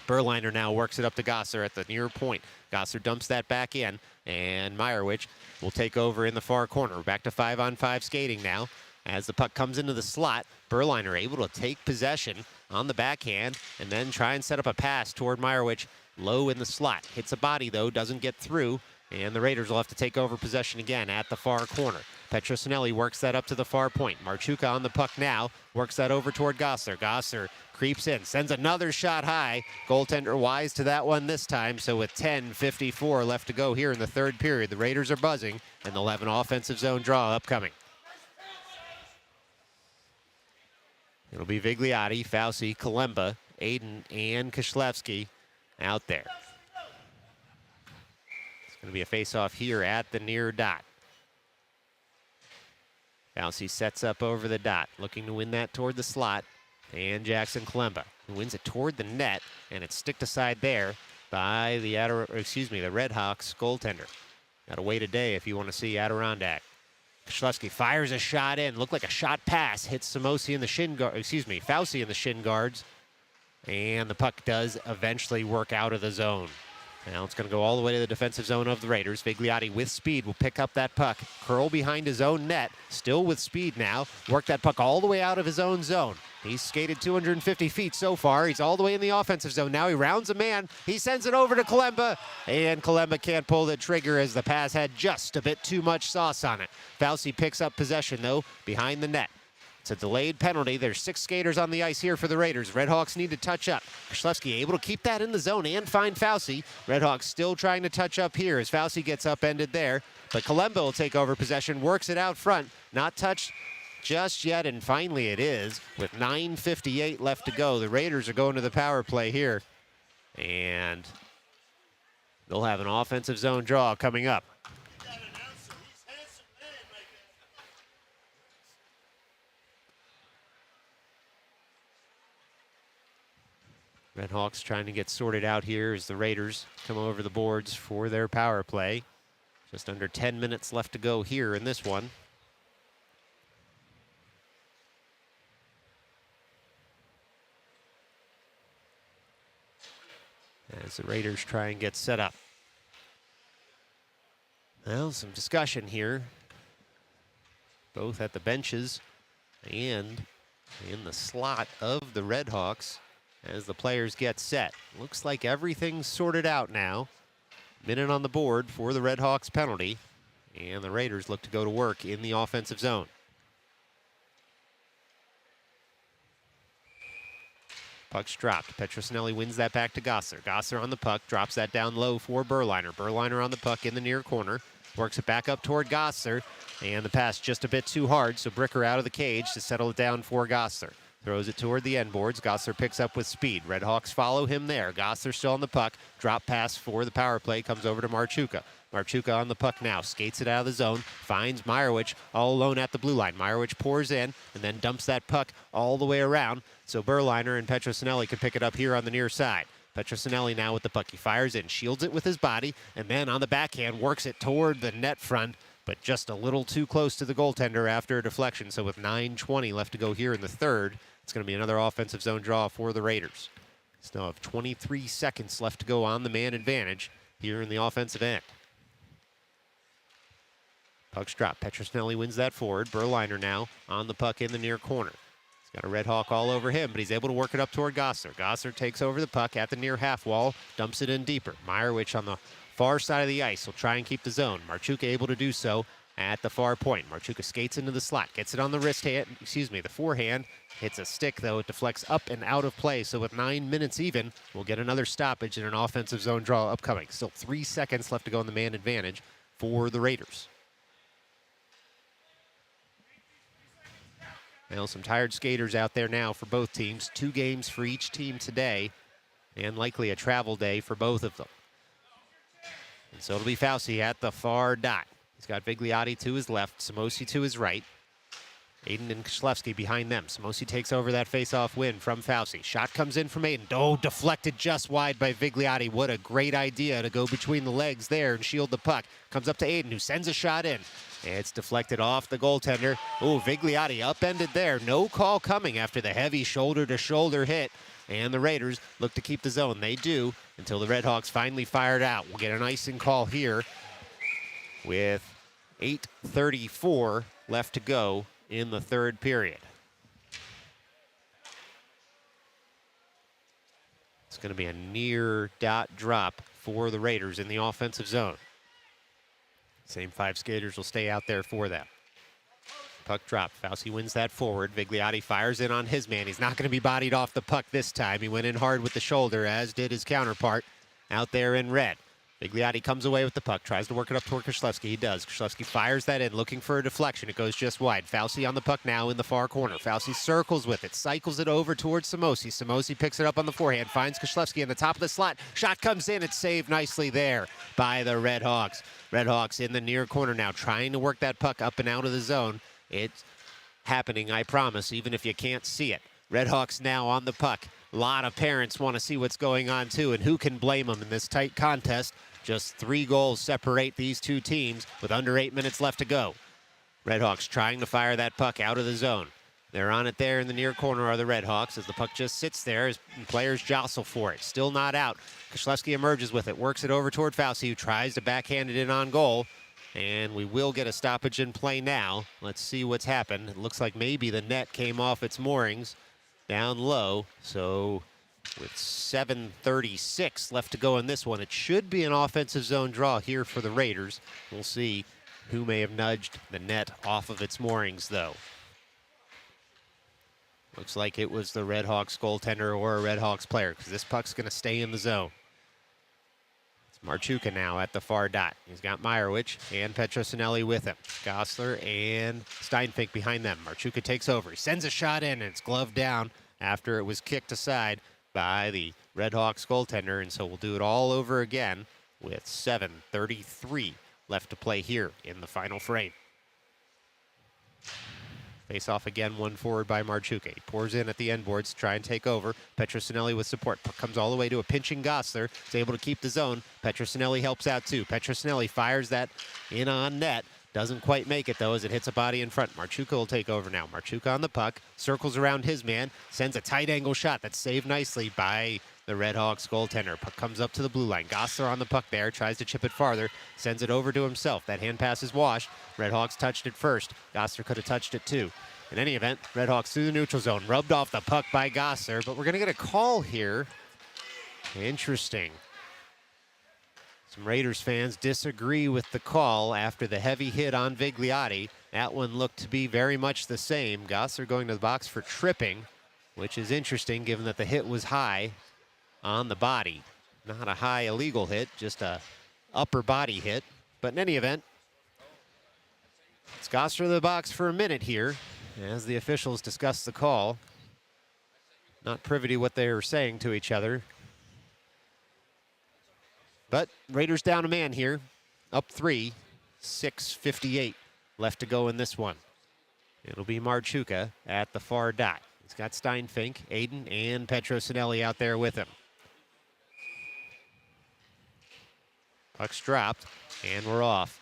Berliner now works it up to Gossler at the near point. Gossler dumps that back in, and Meyerowicz will take over in the far corner. Back to 5-on-5 skating now. As the puck comes into the slot, Berliner able to take possession on the backhand and then try and set up a pass toward Meyerowicz low in the slot. Hits a body, though, doesn't get through, and the Raiders will have to take over possession again at the far corner. Petrosinelli works that up to the far point. Marchuka on the puck now, works that over toward Gossler. Gossler creeps in, sends another shot high. Goaltender wise to that one this time, so with 10:54 left to go here in the third period, the Raiders are buzzing, and they'll have an offensive zone draw upcoming. It'll be Vigliotti, Fauci, Kalemba, Aiden and Kishlevsky out there. It's going to be a face-off here at the near dot. Fauci sets up over the dot, looking to win that toward the slot. And Jackson Kalemba, who wins it toward the net, and it's sticked aside there by the Red Hawks goaltender. Gotta wait a day if you want to see Adirondack. Kishlevsky fires a shot in. Looked like a shot pass. Hits Fauci in the shin guards. And the puck does eventually work out of the zone. Now it's going to go all the way to the defensive zone of the Raiders. Vigliotti with speed will pick up that puck. Curl behind his own net. Still with speed now. Work that puck all the way out of his own zone. He's skated 250 feet so far. He's all the way in the offensive zone. Now he rounds a man. He sends it over to Kalemba. And Kalemba can't pull the trigger as the pass had just a bit too much sauce on it. Fauci picks up possession, though, behind the net. It's a delayed penalty. There's 6 skaters on the ice here for the Raiders. Redhawks need to touch up. Kishlevsky able to keep that in the zone and find Fauci. Redhawks still trying to touch up here as Fauci gets upended there. But Kalemba will take over possession, works it out front. Not touched just yet, and finally it is. With 9:58 left to go, the Raiders are going to the power play here. And they'll have an offensive zone draw coming up. Redhawks trying to get sorted out here as the Raiders come over the boards for their power play. Just under 10 minutes left to go here in this one. As the Raiders try and get set up. Well, some discussion here, both at the benches and in the slot of the Redhawks. As the players get set. Looks like everything's sorted out now. Minute on the board for the Redhawks penalty. And the Raiders look to go to work in the offensive zone. Puck's dropped. Petrosinelli wins that back to Gosser. Gosser on the puck, drops that down low for Berliner. Berliner on the puck in the near corner. Works it back up toward Gosser. And the pass just a bit too hard, so Bricker out of the cage to settle it down for Gosser. Throws it toward the end boards. Gosser picks up with speed. Redhawks follow him there. Gosser still on the puck. Drop pass for the power play. Comes over to Marchuka. Marchuka on the puck now. Skates it out of the zone. Finds Meyerowicz all alone at the blue line. Meyerowicz pours in and then dumps that puck all the way around. So Berliner and Petrosinelli can pick it up here on the near side. Petrosinelli now with the puck. He fires in. Shields it with his body. And then on the backhand works it toward the net front. But just a little too close to the goaltender after a deflection. So with 9:20 left to go here in the third, it's going to be another offensive zone draw for the Raiders. Still have 23 seconds left to go on the man advantage here in the offensive end. Puck's dropped. Petrosinelli wins that forward. Berliner now on the puck in the near corner. He's got a Red Hawk all over him, but he's able to work it up toward Gosser. Gosser takes over the puck at the near half wall, dumps it in deeper. Meyerowicz on the far side of the ice will try and keep the zone. Marchuka able to do so at the far point. Marchuka skates into the slot, gets it on the the forehand. Hits a stick, though. It deflects up and out of play. So with 9 minutes even, we'll get another stoppage and an offensive zone draw upcoming. Still 3 seconds left to go in the man advantage for the Raiders. Well, some tired skaters out there now for both teams. 2 games for each team today, and likely a travel day for both of them. And so it'll be Fauci at the far dot. He's got Vigliotti to his left, Samosi to his right. Aiden and Kishlevsky behind them. Samosi takes over that face-off win from Fauci. Shot comes in from Aiden. Oh, deflected just wide by Vigliotti. What a great idea to go between the legs there and shield the puck. Comes up to Aiden, who sends a shot in. It's deflected off the goaltender. Oh, Vigliotti upended there. No call coming after the heavy shoulder-to-shoulder hit. And the Raiders look to keep the zone. They do until the Redhawks finally fire it out. We'll get an icing call here with 8:34 left to go in the third period. It's going to be a near dot drop for the Raiders in the offensive zone. Same 5 skaters will stay out there for them. Puck drop. Fauci wins that forward. Vigliotti fires in on his man. He's not going to be bodied off the puck this time. He went in hard with the shoulder, as did his counterpart out there in red. Bigliotti comes away with the puck, tries to work it up toward Koslewski. He does. Koslewski fires that in, looking for a deflection. It goes just wide. Fauci on the puck now in the far corner. Fauci circles with it, cycles it over towards Samosi. Samosi picks it up on the forehand, finds Koslewski in the top of the slot. Shot comes in. It's saved nicely there by the Redhawks. Redhawks in the near corner now, trying to work that puck up and out of the zone. It's happening, I promise, even if you can't see it. Redhawks now on the puck. A lot of parents want to see what's going on, too, and who can blame them in this tight contest? Just 3 goals separate these two teams with under 8 minutes left to go. Redhawks trying to fire that puck out of the zone. They're on it there in the near corner are the Redhawks as the puck just sits there as players jostle for it. Still not out. Koslewski emerges with it, works it over toward Fauci, who tries to backhand it in on goal. And we will get a stoppage in play now. Let's see what's happened. It looks like maybe the net came off its moorings down low. So with 7:36 left to go in this one, it should be an offensive zone draw here for the Raiders. We'll see who may have nudged the net off of its moorings, though. Looks like it was the Redhawks goaltender or a Redhawks player, because this puck's going to stay in the zone. It's Marchuka now at the far dot. He's got Meyerowicz and Petrosinelli with him. Gosler and Steinfink behind them. Marchuka takes over. He sends a shot in, and it's gloved down after it was kicked aside by the Redhawks goaltender, and so we'll do it all over again with 7:33 left to play here in the final frame. Face off again, one forward by Marchuka. He pours in at the end boards to try and take over. Petrosinelli with support. Puck comes all the way to a pinching Gosler. Is able to keep the zone. Petrosinelli helps out too. Petrosinelli fires that in on net. Doesn't quite make it, though, as it hits a body in front. Marchuka will take over now. Marchuka on the puck, circles around his man, sends a tight angle shot that's saved nicely by the Redhawks goaltender. Puck comes up to the blue line. Gosler on the puck there, tries to chip it farther, sends it over to himself. That hand pass is washed. Redhawks touched it first. Gosler could have touched it too. In any event, Redhawks through the neutral zone, rubbed off the puck by Gosler, but we're going to get a call here. Interesting. Some Raiders fans disagree with the call after the heavy hit on Vigliotti. That one looked to be very much the same. Gosler going to the box for tripping, which is interesting given that the hit was high on the body. Not a high illegal hit, just a upper body hit. But in any event, it's Gosler in the box for a minute here as the officials discuss the call. Not privy to what they were saying to each other. But Raiders down a man here, up 3, 6:58 left to go in this one. It'll be Marchuka at the far dot. He's got Steinfink, Aiden, and Petrosinelli out there with him. Puck's dropped, and we're off.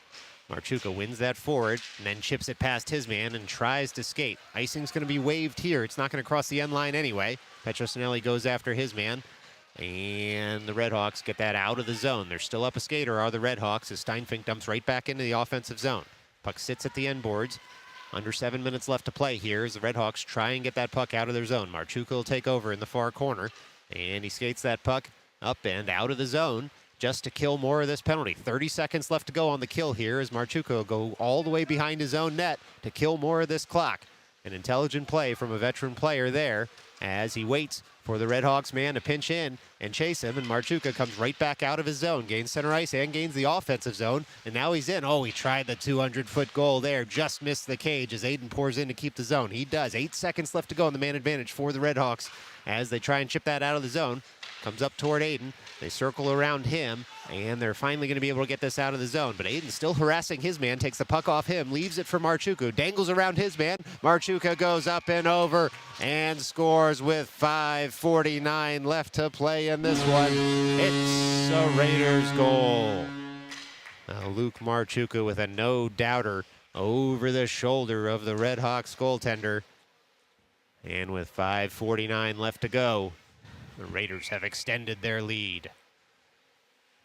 Marchuka wins that forward, and then chips it past his man and tries to skate. Icing's going to be waved here. It's not going to cross the end line anyway. Petrosinelli goes after his man. And the Redhawks get that out of the zone. They're still up a skater, are the Redhawks, as Steinfink dumps right back into the offensive zone. Puck sits at the end boards. Under 7 minutes left to play here as the Redhawks try and get that puck out of their zone. Marchuka will take over in the far corner, and he skates that puck up and out of the zone just to kill more of this penalty. 30 seconds left to go on the kill here as Marchuka will go all the way behind his own net to kill more of this clock. An intelligent play from a veteran player there as he waits for the Redhawks man to pinch in and chase him, and Marchuka comes right back out of his zone, gains center ice and gains the offensive zone, and now he's in. Oh, he tried the 200-foot goal there, just missed the cage as Aiden pours in to keep the zone. He does. 8 seconds left to go on the man advantage for the Redhawks as they try and chip that out of the zone. Comes up toward Aiden. They circle around him, and they're finally going to be able to get this out of the zone. But Aiden's still harassing his man, takes the puck off him, leaves it for Marchuka, dangles around his man. Marchuka goes up and over and scores with 5:49 left to play in this one. It's a Raiders goal. Now Luke Marchuka with a no-doubter over the shoulder of the Redhawks goaltender. And with 5:49 left to go, the Raiders have extended their lead.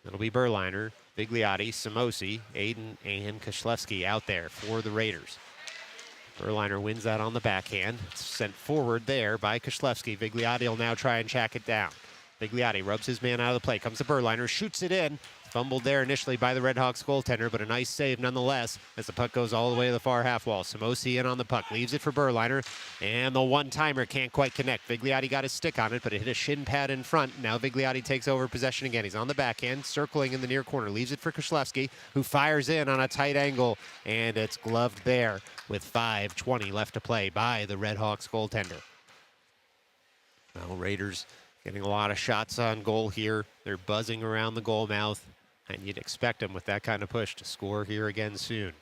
It'll be Berliner, Bigliotti, Samosi, Aiden, and Koslewski out there for the Raiders. Berliner wins that on the backhand. It's sent forward there by Koslewski. Bigliotti will now try and track it down. Bigliotti rubs his man out of the play. Comes to Berliner, shoots it in. Fumbled there initially by the Red Hawks goaltender, but a nice save nonetheless as the puck goes all the way to the far half wall. Samosi in on the puck, leaves it for Berliner, and the one-timer can't quite connect. Vigliotti got his stick on it, but it hit a shin pad in front. Now Vigliotti takes over possession again. He's on the backhand, circling in the near corner, leaves it for Koslevsky, who fires in on a tight angle, and it's gloved there with 5:20 left to play by the Red Hawks goaltender. Well, Raiders getting a lot of shots on goal here. They're buzzing around the goal mouth. And you'd expect him with that kind of push to score here again soon.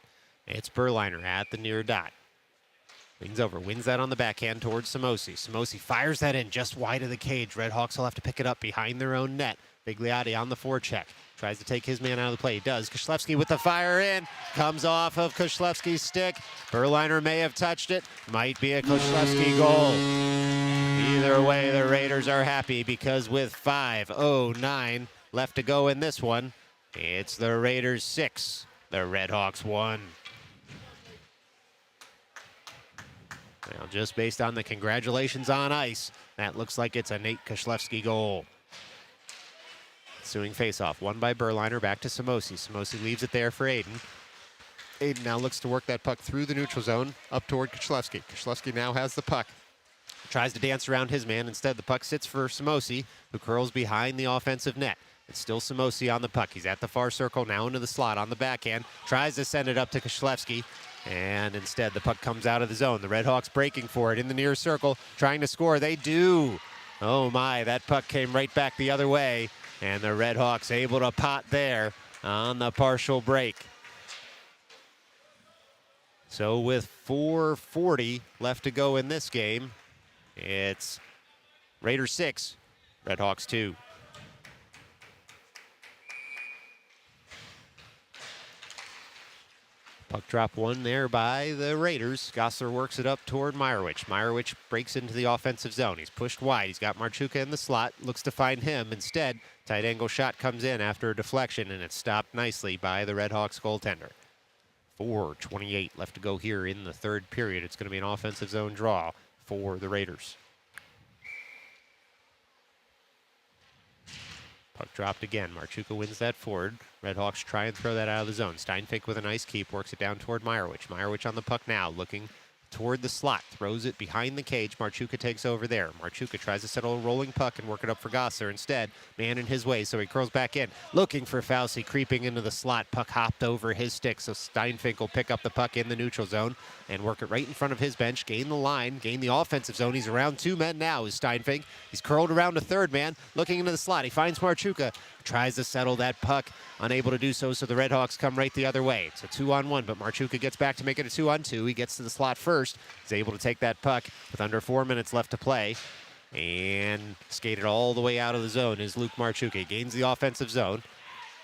It's Berliner at the near dot. Leans over, wins that on the backhand towards Samosi. Samosi fires that in just wide of the cage. Red Hawks will have to pick it up behind their own net. Vigliotti on the forecheck. Tries to take his man out of the play. He does. Koslevsky with the fire in. Comes off of Koslevsky's stick. Berliner may have touched it. Might be a Koslevsky goal. Either way, the Raiders are happy because with 5:09 left to go in this one, it's the Raiders 6, the Red Hawks 1. Well, just based on the congratulations on ice, that looks like it's a Nate Koslevsky goal. Ensuing faceoff, won by Berliner, back to Samosi. Samosi leaves it there for Aiden. Aiden now looks to work that puck through the neutral zone up toward Koslevsky. Koslevsky now has the puck. Tries to dance around his man. Instead, the puck sits for Samosi, who curls behind the offensive net. It's still Samosi on the puck. He's at the far circle, now into the slot on the backhand. Tries to send it up to Koslevsky, and instead the puck comes out of the zone. The Red Hawks breaking for it in the near circle, trying to score. They do. Oh my, that puck came right back the other way, and the Red Hawks able to pot there on the partial break. So with 4:40 left to go in this game, it's Raiders 6, Red Hawks 2. Puck drop one there by the Raiders. Gossler works it up toward Meyerowicz. Meyerowicz breaks into the offensive zone. He's pushed wide. He's got Marchuka in the slot. Looks to find him. Instead, tight angle shot comes in after a deflection, and it's stopped nicely by the Red Hawks goaltender. 4:28 left to go here in the third period. It's going to be an offensive zone draw for the Raiders. Puck dropped again. Marchuka wins that forward. Red Hawks try and throw that out of the zone. Steinfink with a nice keep, works it down toward Meyerowicz. Meyerowicz on the puck now, looking toward the slot, throws it behind the cage. Marchuka takes over there. Marchuka tries to settle a rolling puck and work it up for Gossler. Instead, man in his way, so he curls back in, looking for Fauci, creeping into the slot. Puck hopped over his stick, so Steinfink will pick up the puck in the neutral zone and work it right in front of his bench, gain the line, gain the offensive zone. He's around two men now, is Steinfink. He's curled around a third man, looking into the slot. He finds Marchuka, tries to settle that puck, unable to do so, so the Red Hawks come right the other way. It's a 2-on-1, but Marchuka gets back to make it a 2-on-2. He gets to the slot first. He's able to take that puck with under 4 minutes left to play and skate it all the way out of the zone is Luke Marchuka. He gains the offensive zone,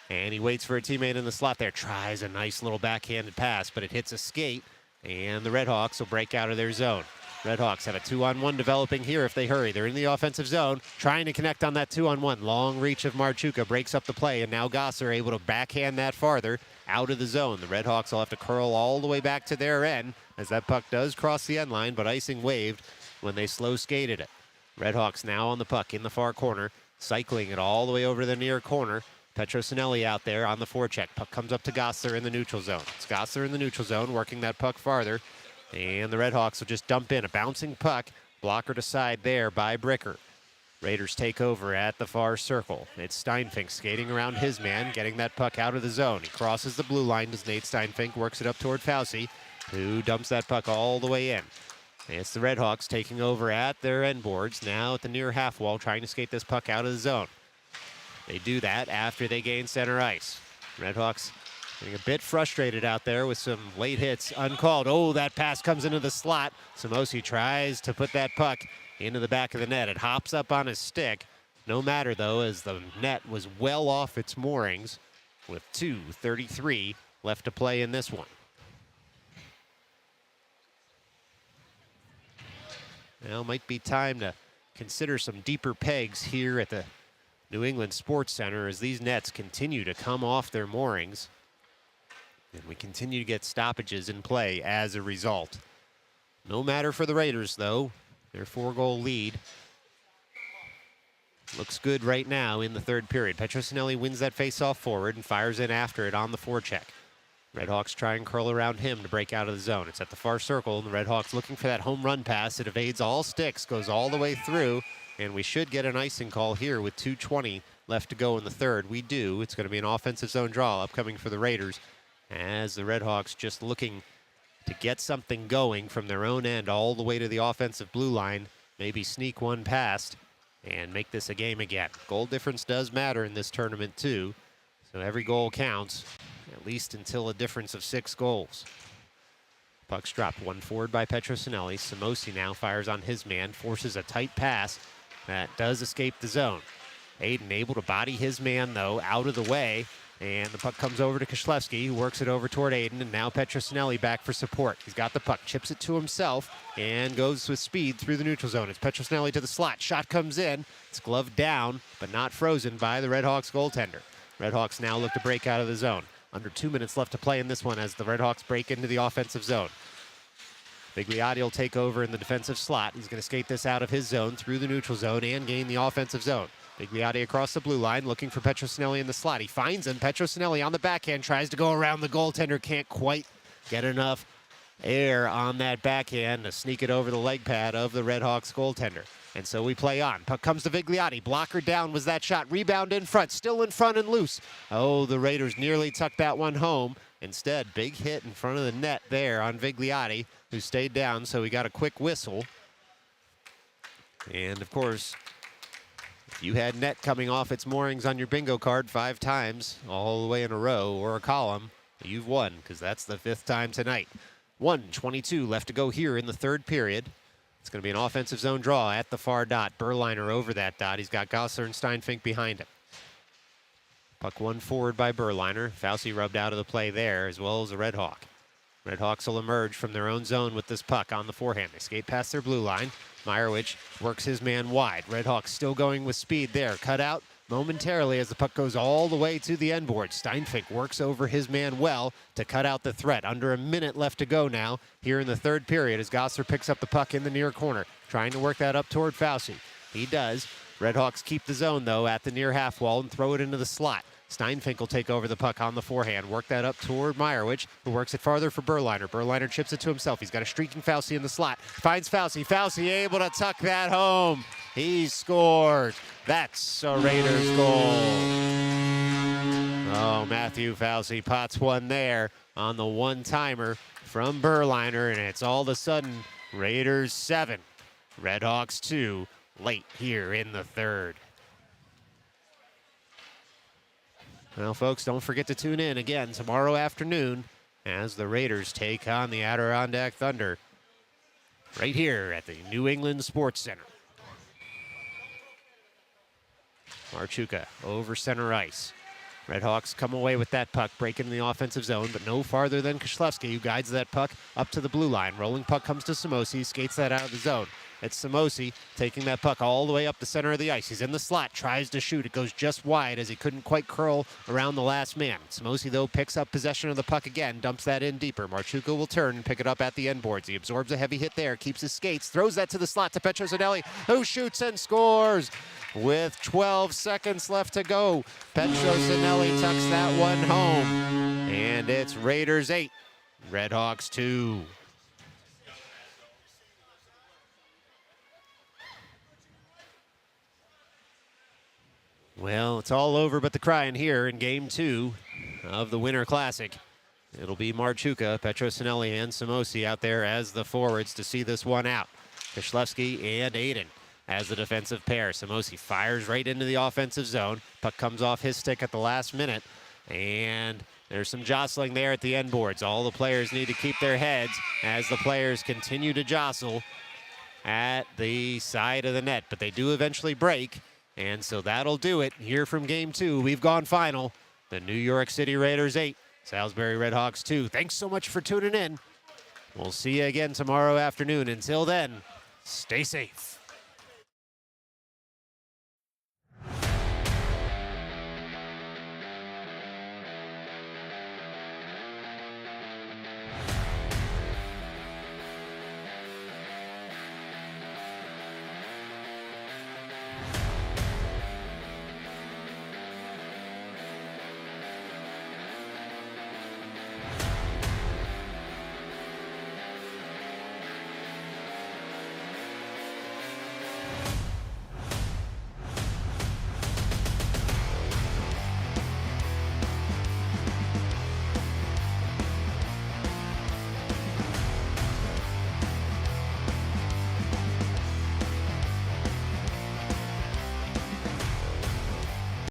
and he waits for a teammate in the slot there. Tries a nice little backhanded pass, but it hits a skate, and the Red Hawks will break out of their zone. Red Hawks have a 2-on-1 developing here if they hurry. They're in the offensive zone, trying to connect on that 2-on-1. Long reach of Marchuka breaks up the play, and now Gossler able to backhand that farther out of the zone. The Red Hawks will have to curl all the way back to their end as that puck does cross the end line, but icing waved when they slow skated it. Red Hawks now on the puck in the far corner, cycling it all the way over the near corner. Petrosinelli out there on the forecheck. Puck comes up to Gossler in the neutral zone. It's Gossler in the neutral zone, working that puck farther. And the Red Hawks will just dump in a bouncing puck, blockered aside there by Bricker. Raiders take over at the far circle. It's Steinfink skating around his man, getting that puck out of the zone. He crosses the blue line as Nate Steinfink works it up toward Fauci, who dumps that puck all the way in. It's the Red Hawks taking over at their end boards, now at the near half wall, trying to skate this puck out of the zone. They do that after they gain center ice. Red Hawks getting a bit frustrated out there with some late hits uncalled. Oh, that pass comes into the slot. Samosi tries to put that puck into the back of the net. It hops up on his stick. No matter, though, as the net was well off its moorings with 2:33 left to play in this one. Well, might be time to consider some deeper pegs here at the New England Sports Center as these nets continue to come off their moorings. And we continue to get stoppages in play as a result. No matter for the Raiders, though. Their 4-goal lead looks good right now in the third period. Petrosinelli wins that faceoff forward and fires in after it on the forecheck. Redhawks try and curl around him to break out of the zone. It's at the far circle, and the Redhawks looking for that home run pass. It evades all sticks, goes all the way through, and we should get an icing call here with 2:20 left to go in the third. We do. It's going to be an offensive zone draw upcoming for the Raiders, as the Redhawks just looking to get something going from their own end all the way to the offensive blue line, maybe sneak one past and make this a game again. Goal difference does matter in this tournament too, so every goal counts, at least until a difference of 6 goals. Puck's dropped, one forward by Petrosinelli. Simosi now fires on his man, forces a tight pass that does escape the zone. Aiden able to body his man, though, out of the way, and the puck comes over to Koshlewski, who works it over toward Aiden, and now Petrosinelli back for support. He's got the puck, chips it to himself, and goes with speed through the neutral zone. It's Petrosinelli to the slot. Shot comes in. It's gloved down, but not frozen by the Redhawks goaltender. Redhawks now look to break out of the zone. Under 2 minutes left to play in this one as the Redhawks break into the offensive zone. Bigliotti will take over in the defensive slot. He's going to skate this out of his zone through the neutral zone and gain the offensive zone. Bigliotti across the blue line looking for Petrosinelli in the slot. He finds him. Petrosinelli on the backhand tries to go around the goaltender. Can't quite get enough air on that backhand to sneak it over the leg pad of the Redhawks goaltender. And so we play on. Puck comes to Vigliotti. Blocker down was that shot. Rebound in front. Still in front and loose. Oh, the Raiders nearly tucked that one home. Instead, big hit in front of the net there on Vigliotti, who stayed down, so he got a quick whistle. And, of course, if you had net coming off its moorings on your bingo card 5 times all the way in a row or a column, you've won, because that's the 5th time tonight. 1:22 left to go here in the third period. It's going to be an offensive zone draw at the far dot. Berliner over that dot. He's got Gossler and Steinfink behind him. Puck one forward by Berliner. Fauci rubbed out of the play there, as well as a Redhawk. Redhawks will emerge from their own zone with this puck on the forehand. They skate past their blue line. Meyerowicz works his man wide. Redhawks still going with speed there. Cut out momentarily as the puck goes all the way to the end board. Steinfink works over his man well to cut out the threat. Under a minute left to go now here in the third period as Gossler picks up the puck in the near corner, trying to work that up toward Fauci. He does. Redhawks keep the zone, though, at the near half wall and throw it into the slot. Steinfink will take over the puck on the forehand, work that up toward Meyerowicz, who works it farther for Berliner. Berliner chips it to himself. He's got a streaking Fauci in the slot. Finds Fauci. Fauci able to tuck that home. He scores. That's a Raiders goal. Oh, Matthew Fauci pots one there on the one-timer from Berliner, and it's all of a sudden Raiders 7, Redhawks 2, late here in the third. Well, folks, don't forget to tune in again tomorrow afternoon as the Raiders take on the Adirondack Thunder right here at the New England Sports Center. Marchuka over center ice. Redhawks come away with that puck, break into the offensive zone, but no farther than Koshlewski, who guides that puck up to the blue line. Rolling puck comes to Simosi, skates that out of the zone. It's Simosi taking that puck all the way up the center of the ice. He's in the slot, tries to shoot. It goes just wide as he couldn't quite curl around the last man. Simosi, though, picks up possession of the puck again, dumps that in deeper. Marchuka will turn and pick it up at the end boards. He absorbs a heavy hit there, keeps his skates, throws that to the slot to Petrosinelli, who shoots and scores. With 12 seconds left to go, Petrosinelli tucks that one home. And it's Raiders 8, Redhawks 2. Well, it's all over but the crying here in Game 2 of the Winter Classic. It'll be Marchuka, Petrosinelli, and Simosi out there as the forwards to see this one out. Koshlewski and Aiden as the defensive pair. Simosi fires right into the offensive zone. Puck comes off his stick at the last minute. And there's some jostling there at the end boards. All the players need to keep their heads as the players continue to jostle at the side of the net. But they do eventually break. And so that'll do it here from Game 2. We've gone final. The New York City Raiders 8, Salisbury Redhawks 2. Thanks so much for tuning in. We'll see you again tomorrow afternoon. Until then, stay safe.